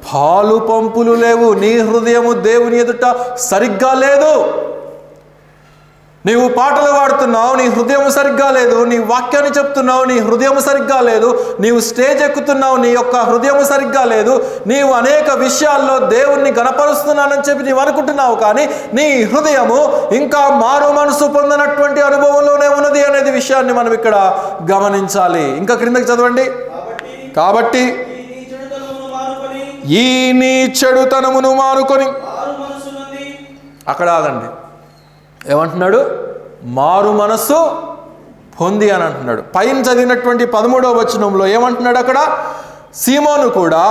పాలు పంపులు లేవు. నీ హృదయము దేవుని ఎదుట సరిగ్గా లేదు. నీవు పాటలు పాడుతున్నావు, నీ హృదయం సరిగ్గా లేదు. నీ వాక్యాన్ని చెప్తున్నావు, నీ హృదయం సరిగ్గా లేదు. నీవు స్టేజ్ ఎక్కుతున్నావు, నీ యొక్క హృదయం సరిగ్గా లేదు. నీవు అనేక విషయాల్లో దేవుణ్ణి గణపరుస్తున్నానని చెప్పి నీవు అనుకుంటున్నావు, కానీ నీ హృదయము ఇంకా మారు మనసు పొందినటువంటి అనుభవంలోనే ఉన్నది అనేది విషయాన్ని మనం ఇక్కడ గమనించాలి. ఇంకా క్రిందకి చదవండి. కాబట్టి ఈ నీ చెడుతనమును మానుకొని, అక్కడ ఆగండి, ఏమంటున్నాడు? మారు మనస్సు పొంది అని అంటున్నాడు. పైన చదివినటువంటి 13వ వచనంలో ఏమంటున్నాడు? అక్కడ సీమోను కూడా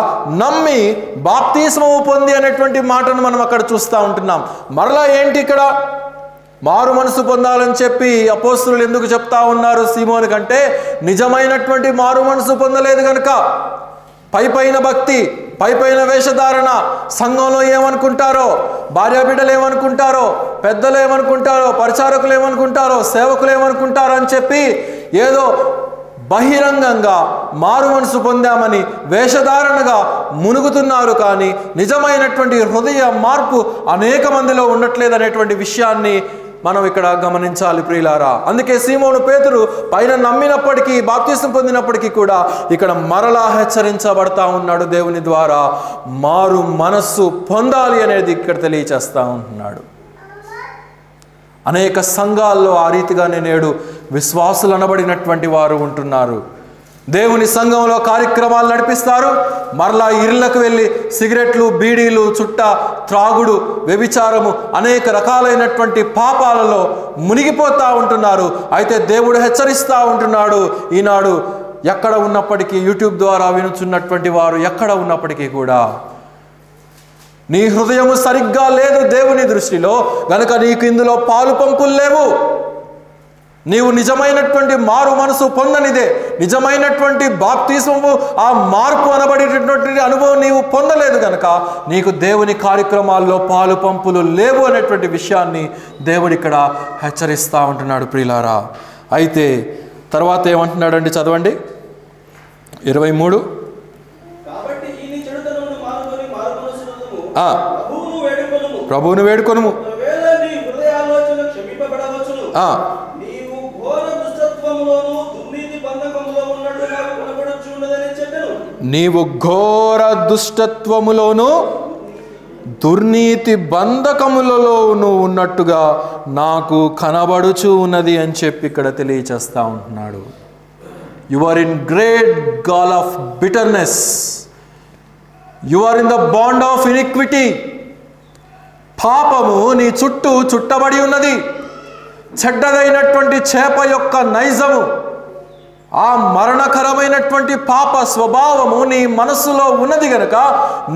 నమ్మి బాప్తిస్మము పొంది అనేటువంటి మాటను మనం అక్కడ చూస్తూ ఉంటున్నాం. మరలా ఏంటి ఇక్కడ? మారు మనసు పొందాలని చెప్పి అపోస్తలులు ఎందుకు చెప్తా ఉన్నారు సీమోను కంటే? నిజమైనటువంటి మారు మనసు పొందలేదు కనుక. పైపైన భక్తి, పైపైన వేషధారణ, సంఘంలో ఏమనుకుంటారో, భార్యాబిడ్డలు ఏమనుకుంటారో, పెద్దలు ఏమనుకుంటారో, పరిచారకులు ఏమనుకుంటారో, సేవకులు ఏమనుకుంటారో అని చెప్పి ఏదో బహిరంగంగా మారు మనసు పొందామని వేషధారణగా మునుగుతున్నారు, కానీ నిజమైనటువంటి హృదయ మార్పు అనేక మందిలో ఉండట్లేదు అనేటువంటి విషయాన్ని మనం ఇక్కడ గమనించాలి ప్రియులారా. అందుకే సీమోను పేతురు పైన నమ్మినప్పటికీ, బాప్తిసం పొందినప్పటికీ కూడా ఇక్కడ మరలా హెచ్చరించబడతా ఉన్నాడు దేవుని ద్వారా. మారు మనస్సు పొందాలి అనేది ఇక్కడ తెలియచేస్తా ఉంటున్నాడు. అనేక సంఘాల్లో ఆ రీతిగానే నేడు విశ్వాసులు అనబడినటువంటి వారు ఉంటున్నారు. దేవుని సంఘంలో కార్యక్రమాలు నడిపిస్తారు, మరలా ఇళ్ళకు వెళ్ళి సిగరెట్లు, బీడీలు, చుట్ట, త్రాగుడు, వ్యభిచారము, అనేక రకాలైనటువంటి పాపాలలో మునిగిపోతూ ఉంటున్నారు. అయితే దేవుడు హెచ్చరిస్తూ ఉంటున్నాడు, ఈనాడు ఎక్కడ ఉన్నప్పటికీ, యూట్యూబ్ ద్వారా వినుచున్నటువంటి వారు ఎక్కడ ఉన్నప్పటికీ కూడా నీ హృదయము సరిగ్గా లేదు దేవుని దృష్టిలో, గనుక నీకు ఇందులో పాలు పంపులు లేవు. నీవు నిజమైనటువంటి మారు మనసు పొందనిదే, నిజమైనటువంటి బాప్తిసము, ఆ మార్పు అనబడేటటువంటి అనుభవం నీవు పొందలేదు కనుక నీకు దేవుని కార్యక్రమాల్లో పాలు పంపులు లేవు అనేటువంటి విషయాన్ని దేవుడు ఇక్కడ హెచ్చరిస్తూ ఉంటున్నాడు ప్రియులారా. అయితే తర్వాత ఏమంటున్నాడండి, చదవండి 23. ప్రభువును వేడుకొనుము, నీవు ఘోర దుష్టత్వములోను దుర్నీతి బంధకములలోను ఉన్నట్టుగా నాకు కనబడుచు ఉన్నది అని చెప్పి ఇక్కడ తెలియచేస్తా ఉంటున్నాడు. You are in great gall of bitterness, you are in the bond of iniquity. పాపము నీ చుట్టూ చుట్టబడి ఉన్నది. చెడ్డదైనటువంటి చేప యొక్క నైజము, ఆ మరణకరమైనటువంటి పాప స్వభావము నీ మనస్సులో ఉన్నది గనక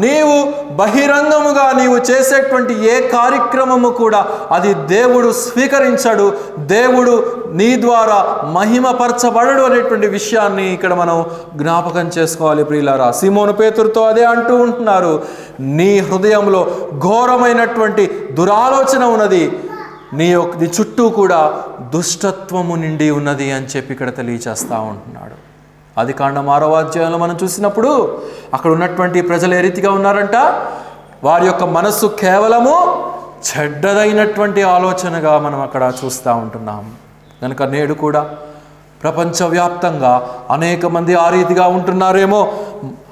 నీవు బహిరంగముగా నీవు చేసేటువంటి ఏ కార్యక్రమము కూడా అది దేవుడు స్వీకరించడు, దేవుడు నీ ద్వారా మహిమపరచబడడు అనేటువంటి విషయాన్ని ఇక్కడ మనం జ్ఞాపకం చేసుకోవాలి ప్రియులారా. సీమోను పేతురుతో అదే అంటూ ఉంటున్నారు, నీ హృదయంలో ఘోరమైనటువంటి దురాలోచన ఉన్నది, నీ చుట్టూ కూడా దుష్టత్వము నిండి ఉన్నది అని చెప్పి ఇక్కడ తెలియచేస్తూ ఉంటున్నాడు. ఆదికాండం 6వ అధ్యాయంలో మనం చూసినప్పుడు అక్కడ ఉన్నటువంటి ప్రజలు ఏ రీతిగా ఉన్నారంట, వారి యొక్క మనస్సు కేవలము చెడ్డదైనటువంటి ఆలోచనగా మనం అక్కడ చూస్తూ ఉంటున్నాం. కనుక నేడు కూడా ప్రపంచవ్యాప్తంగా అనేక మంది ఆ రీతిగా ఉంటున్నారేమో,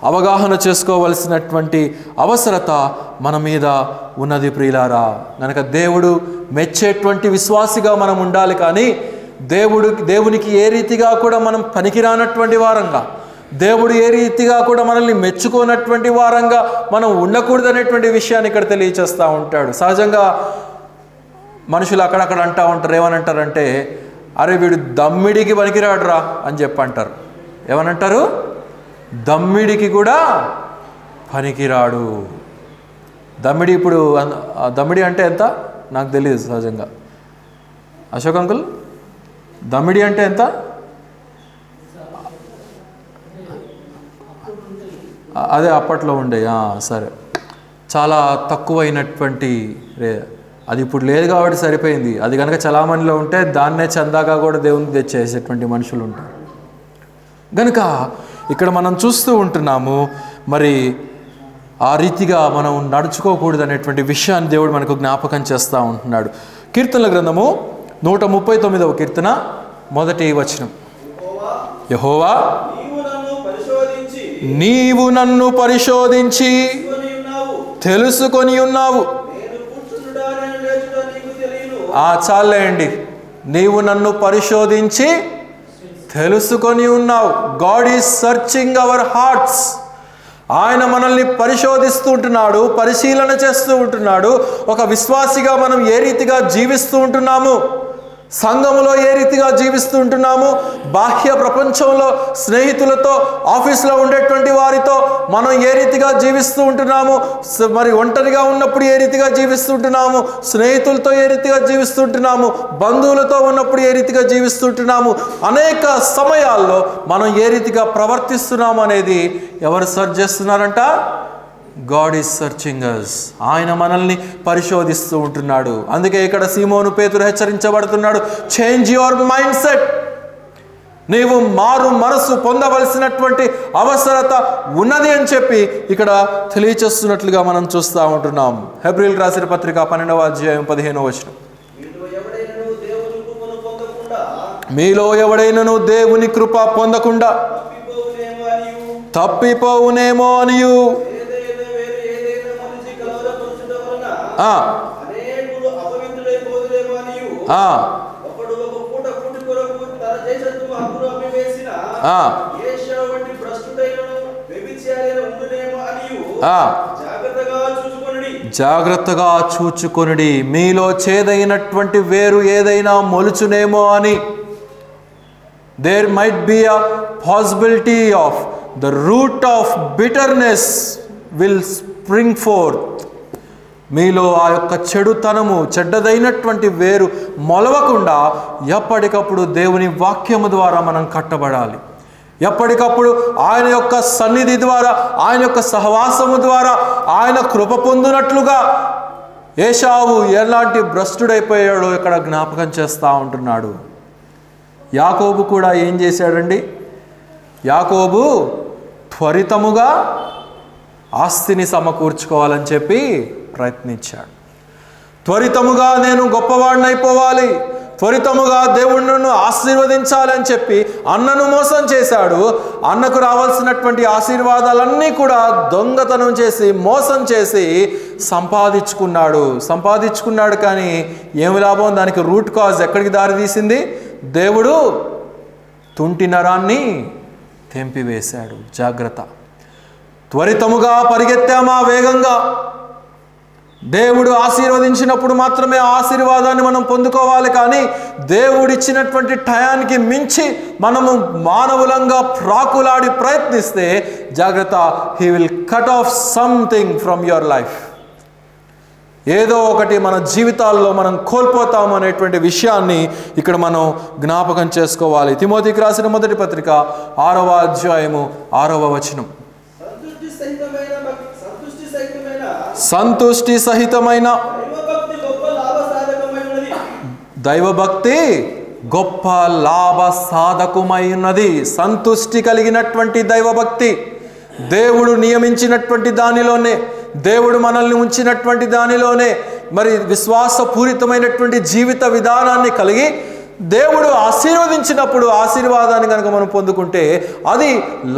అవగాహన చేసుకోవలసినటువంటి అవసరత మన మీద ఉన్నది ప్రియులారా. కనుక దేవుడు మెచ్చేటువంటి విశ్వాసిగా మనం ఉండాలి, కానీ దేవునికి ఏ రీతిగా కూడా మనం పనికిరానటువంటి వారంగా, దేవుడు ఏ రీతిగా కూడా మనల్ని మెచ్చుకోనటువంటి వారంగా మనం ఉండకూడదు అనేటువంటి విషయాన్ని ఇక్కడ తెలియచేస్తూ ఉంటాడు. సహజంగా మనుషులు అక్కడక్కడ అంటూ ఉంటారు, ఏమనంటారంటే, అరే వీడు దమ్మిడికి పనికిరాడురా అని చెప్పి అంటారు. ఏమనంటారు? దమ్మిడికి కూడా పనికిరాడు. దమ్మిడి, ఇప్పుడు దమ్మిడి అంటే ఎంత నాకు తెలియదు సహజంగా. అశోక్ అంకుల్, దమ్మిడి అంటే ఎంత? అదే అప్పట్లో ఉండే, సరే, చాలా తక్కువైనటువంటి అది ఇప్పుడు లేదు కాబట్టి సరిపోయింది. అది కనుక చలామణిలో ఉంటే దాన్నే చందాగా కూడా దేవునికి తెచ్చేసేటువంటి మనుషులు ఉంటారు. కనుక ఇక్కడ మనం చూస్తూ ఉంటున్నాము, మరి ఆ రీతిగా మనం నడుచుకోకూడదు అనేటువంటి విషయాన్ని దేవుడు మనకు జ్ఞాపకం చేస్తూ ఉంటున్నాడు. కీర్తనల గ్రంథము 139వ కీర్తన 1వ వచనం, యెహోవా నీవు నన్ను పరిశోధించి తెలుసుకొని ఉన్నావు. చాలేండి, నీవు నన్ను పరిశోధించి తెలుసుకొని ఉన్నావు. God is searching our hearts. ఆయన మనల్ని పరిశోధిస్తూ ఉంటున్నాడు, పరిశీలన చేస్తూ ఉంటున్నాడు. ఒక విశ్వాసిగా మనం ఏ రీతిగా జీవిస్తూ ఉంటున్నాము, సంఘములో ఏ రీతిగా జీవిస్తూ ఉంటున్నాము, బాహ్య ప్రపంచంలో స్నేహితులతో, ఆఫీస్లో ఉండేటువంటి వారితో మనం ఏ రీతిగా జీవిస్తూ ఉంటున్నాము, మరి ఒంటరిగా ఉన్నప్పుడు ఏ రీతిగా జీవిస్తూ ఉంటున్నాము, స్నేహితులతో ఏ రీతిగా జీవిస్తూ ఉంటున్నాము, బంధువులతో ఉన్నప్పుడు ఏ రీతిగా జీవిస్తూ ఉంటున్నాము, అనేక సమయాల్లో మనం ఏ రీతిగా ప్రవర్తిస్తున్నాము అనేది ఎవరు సర్చ్ చేస్తున్నారంట? God is searching us. ఆయన మనల్ని పరిశోధిస్తూ ఉంటున్నాడు. అందుకే ఇక్కడ సీమోను పేతురు హెచ్చరించబడుతున్నాడు, చేంజ్ యువర్ మైండ్ సెట్. నీవు మారు మనసు పొందవలసినటువంటి అవసరత ఉన్నది అని చెప్పి ఇక్కడ తెలియచేస్తున్నట్లుగా మనం చూస్తూ ఉంటున్నాం. హెబ్రీయులకు రాసిన పత్రిక 12వ అధ్యాయం 15వ వచనం, మీలో ఎవడైనను దేవుని కృప పొందకుండా తప్పిపోవునేమో అనియు జాగ్రత్తగా చూచుకొనుడి. మీలో చేదైనటువంటి వేరు ఏదైనా మొలుచునేమో అని. There might be a possibility of the root of bitterness will spring forth. మీలో ఆ యొక్క చెడుతనము, చెడ్డదైనటువంటి వేరు మొలవకుండా ఎప్పటికప్పుడు దేవుని వాక్యము ద్వారా మనం కట్టబడాలి. ఎప్పటికప్పుడు ఆయన యొక్క సన్నిధి ద్వారా, ఆయన యొక్క సహవాసము ద్వారా ఆయన కృప పొందినట్లుగా ఏశావు ఎలాంటి భ్రష్టుడైపోయాడో ఇక్కడ జ్ఞాపకం చేస్తూ ఉంటున్నాడు. యాకోబు కూడా ఏం చేశాడండి? యాకోబు త్వరితముగా ఆస్తిని సమకూర్చుకోవాలని చెప్పి ప్రయత్నించాడు. త్వరితముగా నేను గొప్పవాడిని అయిపోవాలి, త్వరితముగా దేవుడు నన్ను ఆశీర్వదించాలని చెప్పి అన్నను మోసం చేశాడు. అన్నకు రావాల్సినటువంటి ఆశీర్వాదాలన్నీ కూడా దొంగతనం చేసి, మోసం చేసి సంపాదించుకున్నాడు. కానీ ఏమి లాభం? దానికి రూట్ కాజ్ ఎక్కడికి దారి తీసింది? దేవుడు తుంటి నరాన్ని తెంపివేశాడు. జాగ్రత్త. త్వరితముగా పరిగెత్తామా వేగంగా, దేవుడు ఆశీర్వదించినప్పుడు మాత్రమే ఆ ఆశీర్వాదాన్ని మనం పొందుకోవాలి. కానీ దేవుడిచ్చినటువంటి టయానికి మించి మనము మానవులంగా ప్రాకులాడి ప్రయత్నిస్తే జాగ్రత్త, he will cut off something from your life. ఏదో ఒకటి మన జీవితాల్లో మనం కోల్పోతాము అనేటువంటి విషయాన్ని ఇక్కడ మనం జ్ఞాపకం చేసుకోవాలి. తిమోతికి రాసిన మొదటి పత్రిక 6వ అధ్యాయము 6వ వచనం. సంతుష్టి సహితమైన దైవభక్తి గొప్ప లాభ సాధకమై ఉన్నది. సంతుష్టి కలిగినటువంటి దైవభక్తి, దేవుడు నియమించినటువంటి దానిలోనే, దేవుడు మనల్ని ఉంచినటువంటి దానిలోనే మరి విశ్వాసపూరితమైనటువంటి జీవిత విధానాన్ని కలిగి దేవుడు ఆశీర్వదించినప్పుడు ఆశీర్వాదాన్ని కనుక మనం పొందుకుంటే అది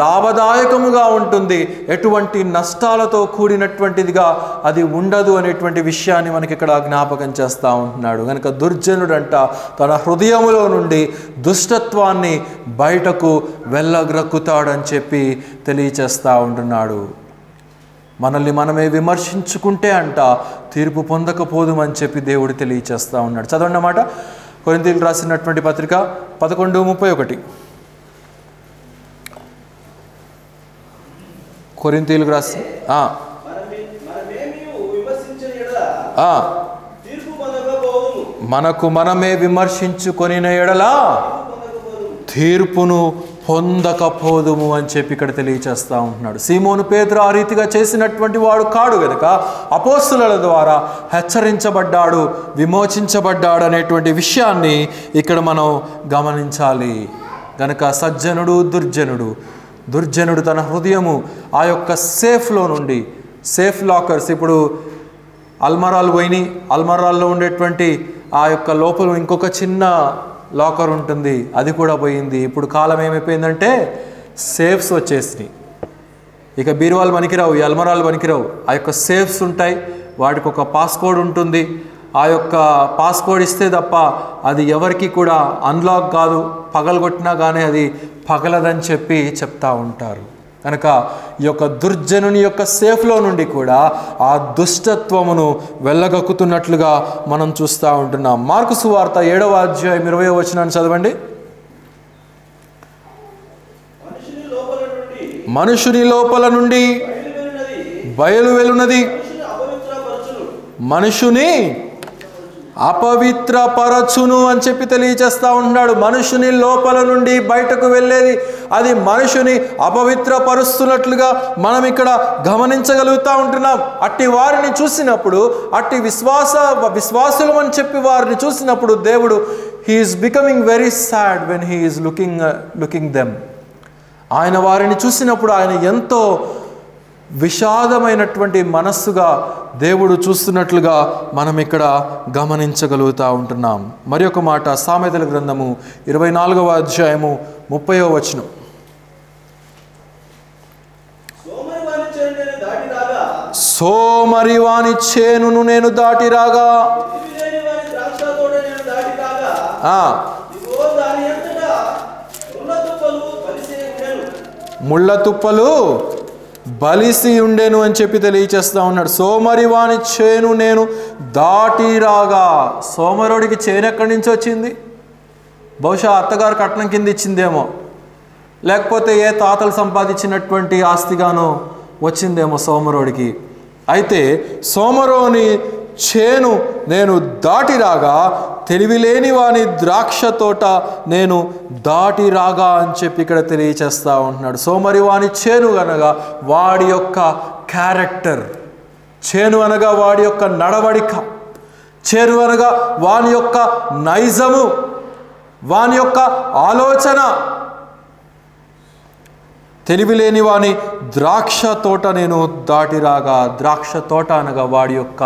లాభదాయకముగా ఉంటుంది. ఎటువంటి నష్టాలతో కూడినటువంటిదిగా అది ఉండదు అనేటువంటి విషయాన్ని మనకి ఇక్కడ జ్ఞాపకం చేస్తూ ఉంటున్నాడు. కనుక దుర్జనుడంట తన హృదయములో నుండి దుష్టత్వాన్ని బయటకు వెళ్ళగ్రక్కుతాడని చెప్పి తెలియచేస్తూ ఉంటున్నాడు. మనల్ని మనమే విమర్శించుకుంటే అంట తీర్పు పొందకపోదుమని చెప్పి దేవుడు తెలియచేస్తూ ఉన్నాడు. చదవండి అన్నమాట. కొరింథీయులకు రాసినటువంటి పత్రిక 11:31. కొరింథీయులకు రాసి మనకు మనమే విమర్శించుకొని ఎడలా తీర్పును పొందకపోదుము అని చెప్పి ఇక్కడ తెలియచేస్తూ ఉంటున్నాడు. సీమోను పేతురు ఆ రీతిగా చేసినటువంటి వాడు కాడు గనుక అపోస్తలుల ద్వారా హెచ్చరించబడ్డాడు, విమోచించబడ్డాడు అనేటువంటి విషయాన్ని ఇక్కడ మనం గమనించాలి. గనుక సజ్జనుడు, దుర్జనుడు తన హృదయము ఆ యొక్క సేఫ్లో నుండి, సేఫ్ లాకర్స్, ఇప్పుడు అల్మరాలు పోయినాయి, అల్మరాల్లో ఉండేటువంటి ఆ యొక్క లోపల ఇంకొక చిన్న లాకర్ ఉంటుంది, అది కూడా పోయింది. ఇప్పుడు కాలం ఏమైపోయిందంటే సేఫ్స్ వచ్చేసినాయి. ఇక బీరువాలు పనికిరావు, ఈ అల్మరాలు పనికిరావు. ఆ యొక్క సేఫ్స్ ఉంటాయి, వాటికి ఒక పాస్కోడ్ ఉంటుంది. ఆ యొక్క పాస్కోడ్ ఇస్తే తప్ప అది ఎవరికి కూడా అన్లాక్ కాదు, పగలగొట్టినా కానీ అది పగలదని చెప్పి చెప్తా ఉంటారు. కనుక ఈ యొక్క దుర్జనుని యొక్క సేఫ్లో నుండి కూడా ఆ దుష్టత్వమును వెళ్ళగక్కుతున్నట్లుగా మనం చూస్తూ ఉంటున్నాం. మార్కు సువార్త 7వ అధ్యాయం 20వ వచనాన్ని చదవండి. మనుషుని లోపల నుండి బయలువెలునది మనుషుని అపవిత్రపరచును అని చెప్పి తెలియచేస్తూ ఉంటున్నాడు. మనుషుని లోపల నుండి బయటకు వెళ్ళేది అది మనుషుని అపవిత్రపరుస్తున్నట్లుగా మనం ఇక్కడ గమనించగలుగుతూ ఉంటున్నాం. అట్టి వారిని చూసినప్పుడు, అట్టి విశ్వాసులు అని చెప్పి వారిని చూసినప్పుడు దేవుడు he is becoming very sad when he is looking them. ఆయన వారిని చూసినప్పుడు ఆయన ఎంతో విషాదమైనటువంటి మనస్సుగా దేవుడు చూస్తున్నట్లుగా మనం ఇక్కడ గమనించగలుగుతూ ఉంటున్నాం. మరి ఒక మాట, సామెతల గ్రంథము 24వ అధ్యాయము 30వ వచనం. సోమరి వాని చేనును నేను దాటి రాగా, ముళ్ళ తుప్పలు బలిసి ఉండేను అని చెప్పి తెలియచేస్తా ఉన్నాడు. సోమరి వాని చేను నేను దాటి రాగా. సోమరుడికి చేను ఎక్కడి నుంచి వచ్చింది? బహుశా అత్తగారు కట్నం కింద ఇచ్చిందేమో, లేకపోతే ఏ తాతలు సంపాదించినటువంటి ఆస్తిగానో వచ్చిందేమో సోమరుడికి. అయితే సోమరోని చేను నేను దాటి రాగా, తెలివిలేని వాని ద్రాక్ష తోట నేను దాటి రాగా అని చెప్పి ఇక్కడ తెలియచేస్తూ ఉంటున్నాడు. సోమరి వాని చేను అనగా వాడి యొక్క క్యారెక్టర్, చేను అనగా వాడి యొక్క నడవడిక, చేను అనగా వాని యొక్క నైజము, వాని యొక్క ఆలోచన. తెలివిలేని వాని ద్రాక్ష తోట నేను దాటి రాగా. ద్రాక్ష తోట అనగా వాడి యొక్క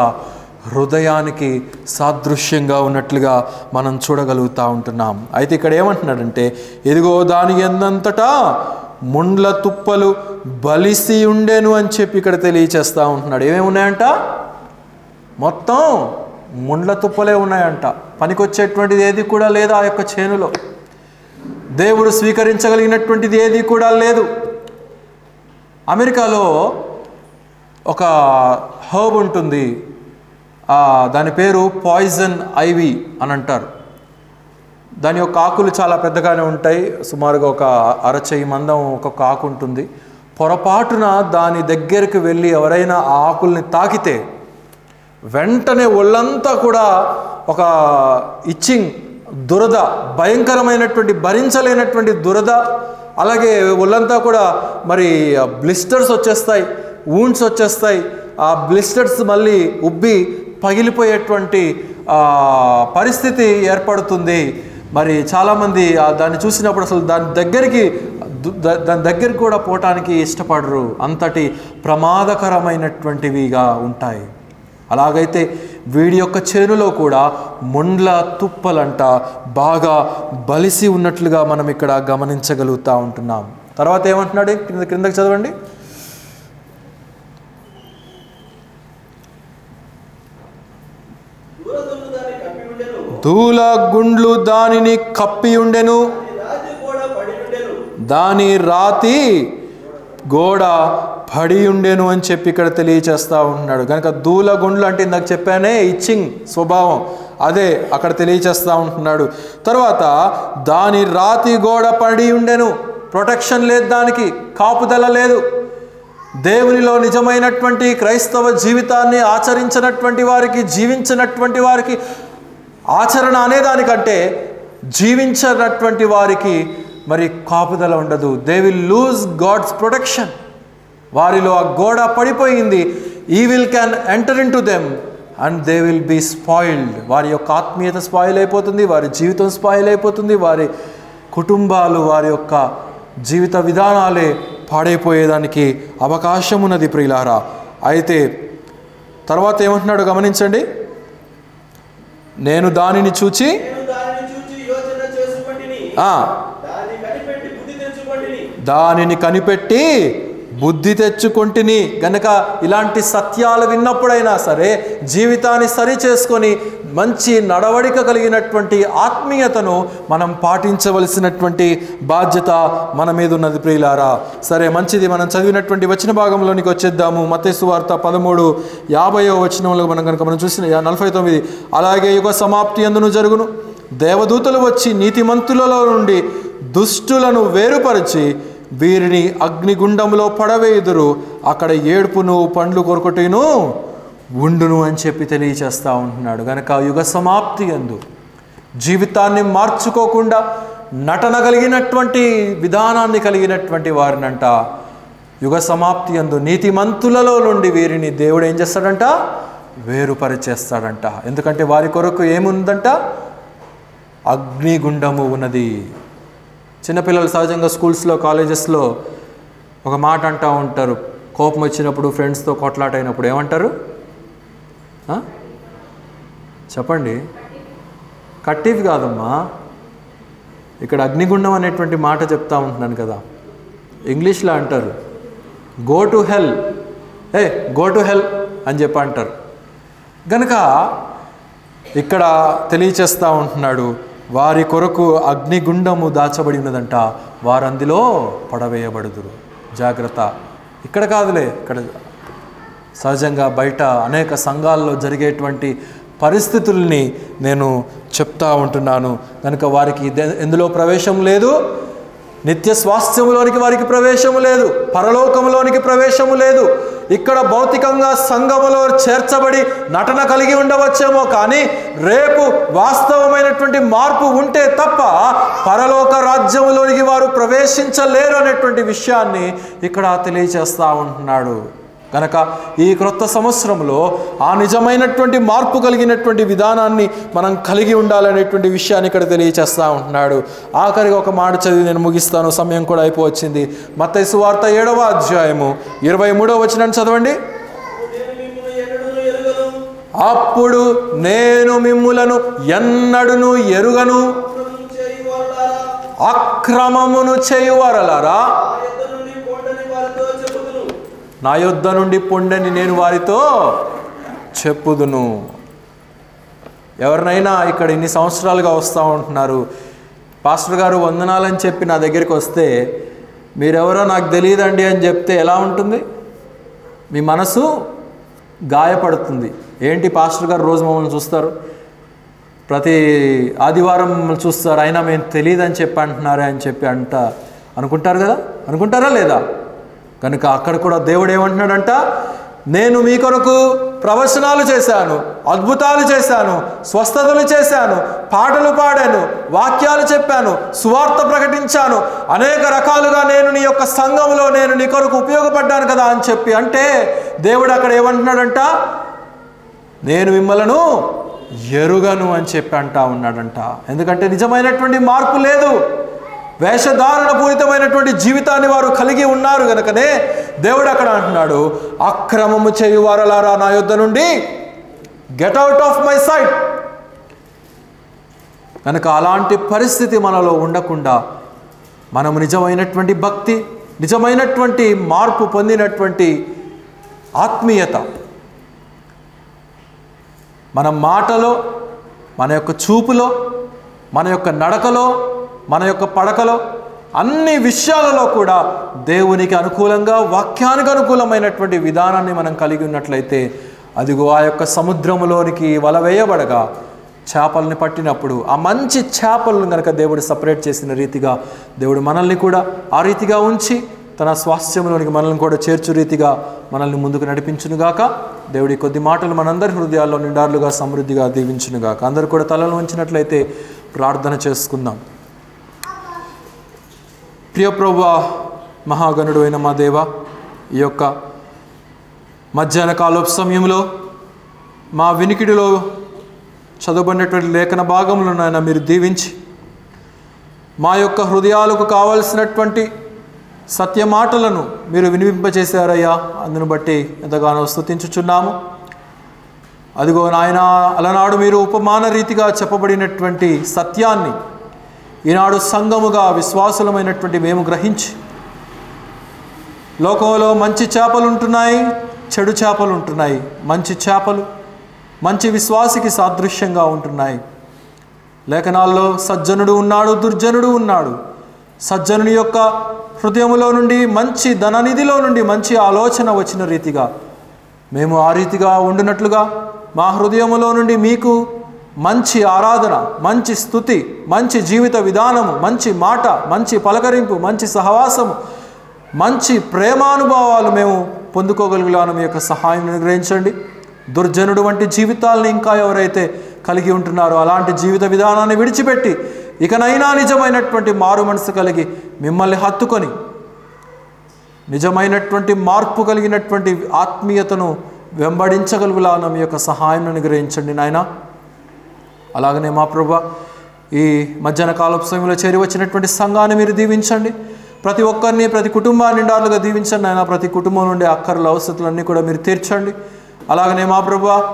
హృదయానికి సాదృశ్యంగా ఉన్నట్లుగా మనం చూడగలుగుతూ ఉంటున్నాం. అయితే ఇక్కడ ఏమంటున్నాడంటే, ఇదిగో దాని ఎందంతటా ముండ్ల తుప్పలు బలిసి ఉండేను అని చెప్పి ఇక్కడ తెలియచేస్తూ ఉంటున్నాడు. ఏమేమి ఉన్నాయంట? మొత్తం ముండ్ల తుప్పలే ఉన్నాయంట. పనికొచ్చేటువంటిది ఏది కూడా లేదు ఆ యొక్క చేనులో. దేవుడు స్వీకరించగలిగినటువంటిది ఏది కూడా లేదు. అమెరికాలో ఒక హర్బ్ ఉంటుంది, దాని పేరు పాయిజన్ ఐవీ అని అంటారు. దాని యొక్క ఆకులు చాలా పెద్దగానే ఉంటాయి, సుమారుగా ఒక అరచేయి మందం ఒక్కొక్క ఆకు ఉంటుంది. పొరపాటున దాని దగ్గరికి వెళ్ళి ఎవరైనా ఆ ఆకుల్ని తాకితే వెంటనే ఒళ్ళంతా కూడా ఒక ఇచ్చింగ్, దురద, భయంకరమైనటువంటి భరించలేనటువంటి దురద, అలాగే ఒళ్ళంతా కూడా మరి బ్లిస్టర్స్ వచ్చేస్తాయి, వూండ్స్ వచ్చేస్తాయి. ఆ బ్లిస్టర్స్ మళ్ళీ ఉబ్బి పగిలిపోయేటువంటి పరిస్థితి ఏర్పడుతుంది. మరి చాలామంది దాన్ని చూసినప్పుడు అసలు దాని దగ్గరికి కూడా పోవటానికి ఇష్టపడరు, అంతటి ప్రమాదకరమైనటువంటివిగా ఉంటాయి. అలాగైతే వీడి యొక్క చేనులో కూడా ముండ్ల తుప్పలంట బాగా బలిసి ఉన్నట్లుగా మనం ఇక్కడ గమనించగలుగుతూ ఉంటున్నాం. తర్వాత ఏమంటున్నాడు? క్రిందకి చదవండి. ధూళ గుండ్లు దానిని కప్పి ఉండెను, దాని రాతి గోడ పడి ఉండేను అని చెప్పి ఇక్కడ తెలియచేస్తూ ఉంటున్నాడు. కనుక ధూళ గుండ్లు అంటే ఇందాక చెప్పానే ఇచ్చింగ్ స్వభావం, అదే అక్కడ తెలియచేస్తూ ఉంటున్నాడు. తర్వాత దాని రాతి గోడ పడి ఉండెను, ప్రొటెక్షన్ లేదు, దానికి కాపుదల లేదు. దేవునిలో నిజమైనటువంటి క్రైస్తవ జీవితాన్ని ఆచరించినటువంటి వారికి, జీవించినటువంటి వారికి, ఆచరణ అనేదానికంటే జీవించినటువంటి వారికి మరి కాపుదల ఉండదు. They will lose God's protection. వారిలో ఆ గోడ పడిపోయింది. Evil can enter into them and they will be spoiled. వారి యొక్క ఆత్మీయత స్పాయిల్ అయిపోతుంది, వారి జీవితం స్పాయిల్ అయిపోతుంది, వారి కుటుంబాలు, వారి యొక్క జీవిత విధానాలే పాడైపోయేదానికి అవకాశం ఉన్నది ప్రియులారా. అయితే తర్వాత ఏమంటున్నాడు గమనించండి. నేను దానిని చూచి దానిని కనిపెట్టి బుద్ధి తెచ్చుకొంటిని. గనక ఇలాంటి సత్యాలు విన్నప్పుడైనా సరే జీవితాన్ని సరి చేసుకొని మంచి నడవడిక కలిగినటువంటి ఆత్మీయతను మనం పాటించవలసినటువంటి బాధ్యత మన మీద ఉన్నది ప్రియులారా. సరే, మంచిది. మనం చదివినటువంటి వచన భాగంలోనికి వచ్చేద్దాము. మత్తయి సువార్త 13:50వ వచనంలో మనం చూసిన 49, అలాగే యుగ సమాప్తి యందును జరుగును, దేవదూతలు వచ్చి నీతిమంతులలో నుండి దుష్టులను వేరుపరిచి వీరిని అగ్నిగుండంలో పడవేయుదురు, అక్కడ ఏడుపును పండ్లు కొరకొట్టును ఉండును అని చెప్పి తెలియచేస్తూ ఉంటున్నాడు. కనుక యుగ సమాప్తి యందు జీవితాన్ని మార్చుకోకుండా నటన కలిగినటువంటి విధానాన్ని కలిగినటువంటి వారినంట యుగ సమాప్తి యందు నీతిమంతులలో నుండి వీరిని దేవుడు ఏం చేస్తాడంట? వేరుపరిచేస్తాడంట. ఎందుకంటే వారి కొరకు ఏముందంట? అగ్నిగుండము ఉన్నది. చిన్నపిల్లలు సహజంగా స్కూల్స్లో, కాలేజెస్లో ఒక మాట అంటూ ఉంటారు, కోపం వచ్చినప్పుడు, ఫ్రెండ్స్తో కొట్లాట అయినప్పుడు ఏమంటారు? చెప్పండి. కట్టిఫ్ కాదమ్మా, ఇక్కడ అగ్నిగుండం అనేటువంటి మాట చెప్తా ఉంటున్నాను కదా. ఇంగ్లీష్లో అంటారు go to hell, go to hell అని చెప్పి అంటారు. గనుక ఇక్కడ తెలియచేస్తూ ఉంటున్నాడు, వారి కొరకు అగ్నిగుండము దాచబడి ఉన్నదంట, వారందులో పడవేయబడుదురు. జాగ్రత్త. ఇక్కడ కాదులే, ఇక్కడ సహజంగా బయట అనేక సంఘాల్లో జరిగేటువంటి పరిస్థితుల్ని నేను చెప్తా ఉంటున్నాను. కనుక వారికి ఎందులో ప్రవేశం లేదు, నిత్య స్వాస్థ్యములోనికి వారికి ప్రవేశము లేదు, పరలోకములోనికి ప్రవేశము లేదు. ఇక్కడ భౌతికంగా సంఘములో చేర్చబడి నటన కలిగి ఉండవచ్చేమో, కానీ రేపు వాస్తవమైనటువంటి మార్పు ఉంటే తప్ప పరలోక రాజ్యములోనికి వారు ప్రవేశించలేరు అనేటువంటి విషయాన్ని ఇక్కడ తెలియచేస్తూ ఉంటున్నాడు. కనుక ఈ క్రొత్త సంవత్సరంలో ఆ నిజమైనటువంటి మార్పు కలిగినటువంటి విధానాన్ని మనం కలిగి ఉండాలనేటువంటి విషయాన్ని ఇక్కడ తెలియచేస్తూ ఉంటున్నాడు. ఆఖరికి ఒక మాట చదివి నేను ముగిస్తాను, సమయం కూడా అయిపోవచ్చింది. మత్తయి సువార్త 7వ అధ్యాయము 23వ వచనాన్ని చదవండి. అప్పుడు నేను మిమ్ములను ఎన్నడును ఎరుగను, అక్రమమును చేయువారలారా నా యొద్ద నుండి పొండని నేను వారితో చెప్పుదును. ఎవరినైనా ఇక్కడ ఇన్ని సంవత్సరాలుగా వస్తూ ఉంటున్నారు, పాస్టర్ గారు వందనాలని చెప్పి నా దగ్గరికి వస్తే మీరెవరో నాకు తెలియదండి అని చెప్తే ఎలా ఉంటుంది? మీ మనసు గాయపడుతుంది. ఏంటి పాస్టర్ గారు రోజు మమ్మల్ని చూస్తారు, ప్రతి ఆదివారం మమ్మల్ని చూస్తారు, అయినా మేము తెలియదని చెప్పి అంటున్నారే అని చెప్పి అనుకుంటారు కదా, అనుకుంటారా లేదా? కనుక అక్కడ కూడా దేవుడు ఏమంటున్నాడంట, నేను మీ కొరకు ప్రవచనాలు చేశాను, అద్భుతాలు చేశాను, స్వస్థతలు చేశాను, పాటలు పాడాను, వాక్యాలు చెప్పాను, సువార్త ప్రకటించాను, అనేక రకాలుగా నేను నీ యొక్క సంఘంలో నేను నీ కొరకు ఉపయోగపడ్డాను కదా అని చెప్పి అంటే దేవుడు అక్కడ ఏమంటున్నాడంట, నేను మిమ్మలను ఎరుగను అని చెప్పి అంటా ఉన్నాడంట. ఎందుకంటే నిజమైనటువంటి మార్పు లేదు, వేషధారణ పూరితమైనటువంటి జీవితాన్ని వారు కలిగి ఉన్నారు. కనుకనే దేవుడు అక్కడ అంటున్నాడు, అక్రమము చేయువారలారా నా యొద్ద నుండి get out of my sight. కనుక అలాంటి పరిస్థితి మనలో ఉండకుండా మనము నిజమైనటువంటి భక్తి, నిజమైనటువంటి మార్పు పొందినటువంటి ఆత్మీయత మన మాటలో, మన యొక్క చూపులో, మన యొక్క నడకలో, మన యొక్క పడకలో, అన్ని విషయాలలో కూడా దేవునికి అనుకూలంగా, వాక్యానికి అనుకూలమైనటువంటి విధానాన్ని మనం కలిగి ఉన్నట్లయితే, అదిగో ఆ యొక్క సముద్రములోనికి వల వేయబడగా చేపల్ని పట్టినప్పుడు ఆ మంచి చేపలను కనుక దేవుడు సపరేట్ చేసిన రీతిగా దేవుడు మనల్ని కూడా ఆ రీతిగా ఉంచి తన స్వాస్థ్యంలోనికి మనల్ని కూడా చేర్చు రీతిగా మనల్ని ముందుకు నడిపించునుగాక. దేవుడి కొద్ది మాటలు మనందరి హృదయాల్లో నిండార్లుగా సమృద్ధిగా దీవించునుగాక. అందరూ కూడా తలలు వంచినట్లయితే ప్రార్థన చేసుకుందాం. ప్రియ ప్రభువా, మహాగణుడు అయిన మా దేవ, ఈ యొక్క మధ్యాహ్న కాలపు సమయంలో మా వినికిడిలో చదవబడినటువంటి లేఖన భాగములను ఆయన మీరు దీవించి మా యొక్క హృదయాలకు కావలసినటువంటి సత్య మాటలను మీరు వినిపింపచేశారయ్యా. అందును బట్టి ఎంతగానో స్తుతించుచున్నాము. అదిగో నాయన, అలనాడు మీరు ఉపమాన రీతిగా చెప్పబడినటువంటి సత్యాన్ని ఈనాడు సంఘముగా విశ్వాసులమైనటువంటి మేము గ్రహించి, లోకంలో మంచి చేపలు ఉంటున్నాయి, చెడు చేపలు ఉంటున్నాయి. మంచి చేపలు మంచి విశ్వాసికి సాదృశ్యంగా ఉంటున్నాయి. లేఖనాల్లో సజ్జనుడు ఉన్నాడు, దుర్జనుడు ఉన్నాడు. సజ్జనుని యొక్క హృదయములో నుండి, మంచి ధననిధిలో నుండి మంచి ఆలోచన వచ్చిన రీతిగా మేము ఆ రీతిగా ఉండినట్లుగా మా హృదయములో నుండి మీకు మంచి ఆరాధన, మంచి స్తుతి, మంచి జీవిత విధానము, మంచి మాట, మంచి పలకరింపు, మంచి సహవాసము, మంచి ప్రేమానుభవాలు మేము పొందుకోగలుగులాను మీ యొక్క సహాయం అనుగ్రహించండి. దుర్జనుడు వంటి జీవితాలను ఇంకా ఎవరైతే కలిగి ఉంటున్నారో అలాంటి జీవిత విధానాన్ని విడిచిపెట్టి ఇకనైనా నిజమైనటువంటి మారు మనసు కలిగి మిమ్మల్ని హత్తుకొని నిజమైనటువంటి మార్పు కలిగినటువంటి ఆత్మీయతను వెంబడించగలుగులాను మీ యొక్క సహాయం అనుగ్రహించండి నాయన. అలాగనే మా ప్రభువా, ఈ మధ్యాహ్న కాలపు సమయంలో చేరి వచ్చినటువంటి సంఘాన్ని మీరు దీవించండి. ప్రతి ఒక్కరిని, ప్రతి కుటుంబాన్ని నిండాలుగా దీవించండి నాయన. ప్రతి కుటుంబం నుండి అక్కర్ల అవసరాలన్నీ కూడా మీరు తీర్చండి. అలాగనే మా ప్రభువా,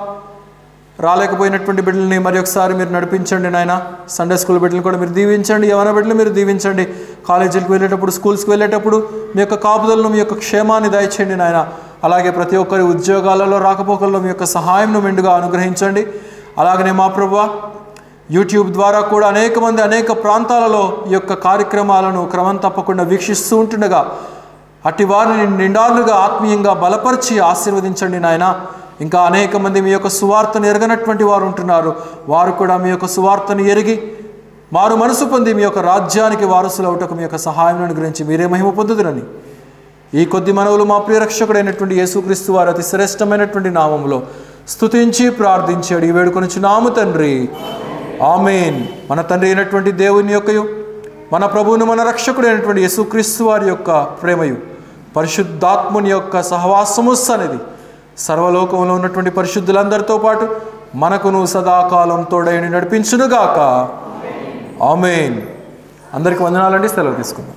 రాలేకపోయినటువంటి బిడ్డల్ని మరి ఒకసారి మీరు నడిపించండి నాయన. సండే స్కూల్ బిడ్డలు కూడా మీరు దీవించండి. యవన బిడ్డలు మీరు దీవించండి. కాలేజీలకు వెళ్ళేటప్పుడు, స్కూల్స్కి వెళ్ళేటప్పుడు మీ యొక్క కాపుదలను, మీ యొక్క క్షేమాన్ని దయచేయండి నాయన. అలాగే ప్రతి ఒక్కరి ఉద్యోగాలలో, రాకపోకల్లో మీ యొక్క సహాయంను మెండుగా అనుగ్రహించండి. అలాగనే మా ప్రభువా, యూట్యూబ్ ద్వారా కూడా అనేక మంది అనేక ప్రాంతాలలో ఈ యొక్క కార్యక్రమాలను క్రమం తప్పకుండా వీక్షిస్తూ ఉంటుండగా అట్టి వారిని నిండాలుగా ఆత్మీయంగా బలపరిచి ఆశీర్వదించండి నాయన. ఇంకా అనేక మంది మీ యొక్క సువార్తను ఎరగనటువంటి వారు ఉంటున్నారు. వారు కూడా మీ యొక్క సువార్తను ఎరిగి మారు మనసు పొంది మీ యొక్క రాజ్యానికి వారసులు అవుటకు మీ యొక్క సహాయం అనుగ్రహించి మీరే మహిమ పొందుదురని ఈ కొద్ది మనవులు మా ప్రియ రక్షకుడైనటువంటి యేసుక్రీస్తు వారి అతి శ్రేష్టమైనటువంటి నామములో స్తుతించి ప్రార్థించి అడిగి వేడుకొనుచున్నాము తండ్రి. ఆమేన్. మన తండ్రి అయినటువంటి దేవుని యొక్కయు, మన ప్రభువును, మన రక్షకుడైనటువంటి యేసుక్రీస్తు వారి యొక్క ప్రేమయు, పరిశుద్ధాత్ముని యొక్క సహవాసము అనేది సర్వలోకంలో ఉన్నటువంటి పరిశుద్ధులందరితో పాటు మనకును సదాకాలం తోడైని నడిపించునుగాక. ఆమేన్. అందరికి వందనాలండి. సెలవు తీసుకుందాం.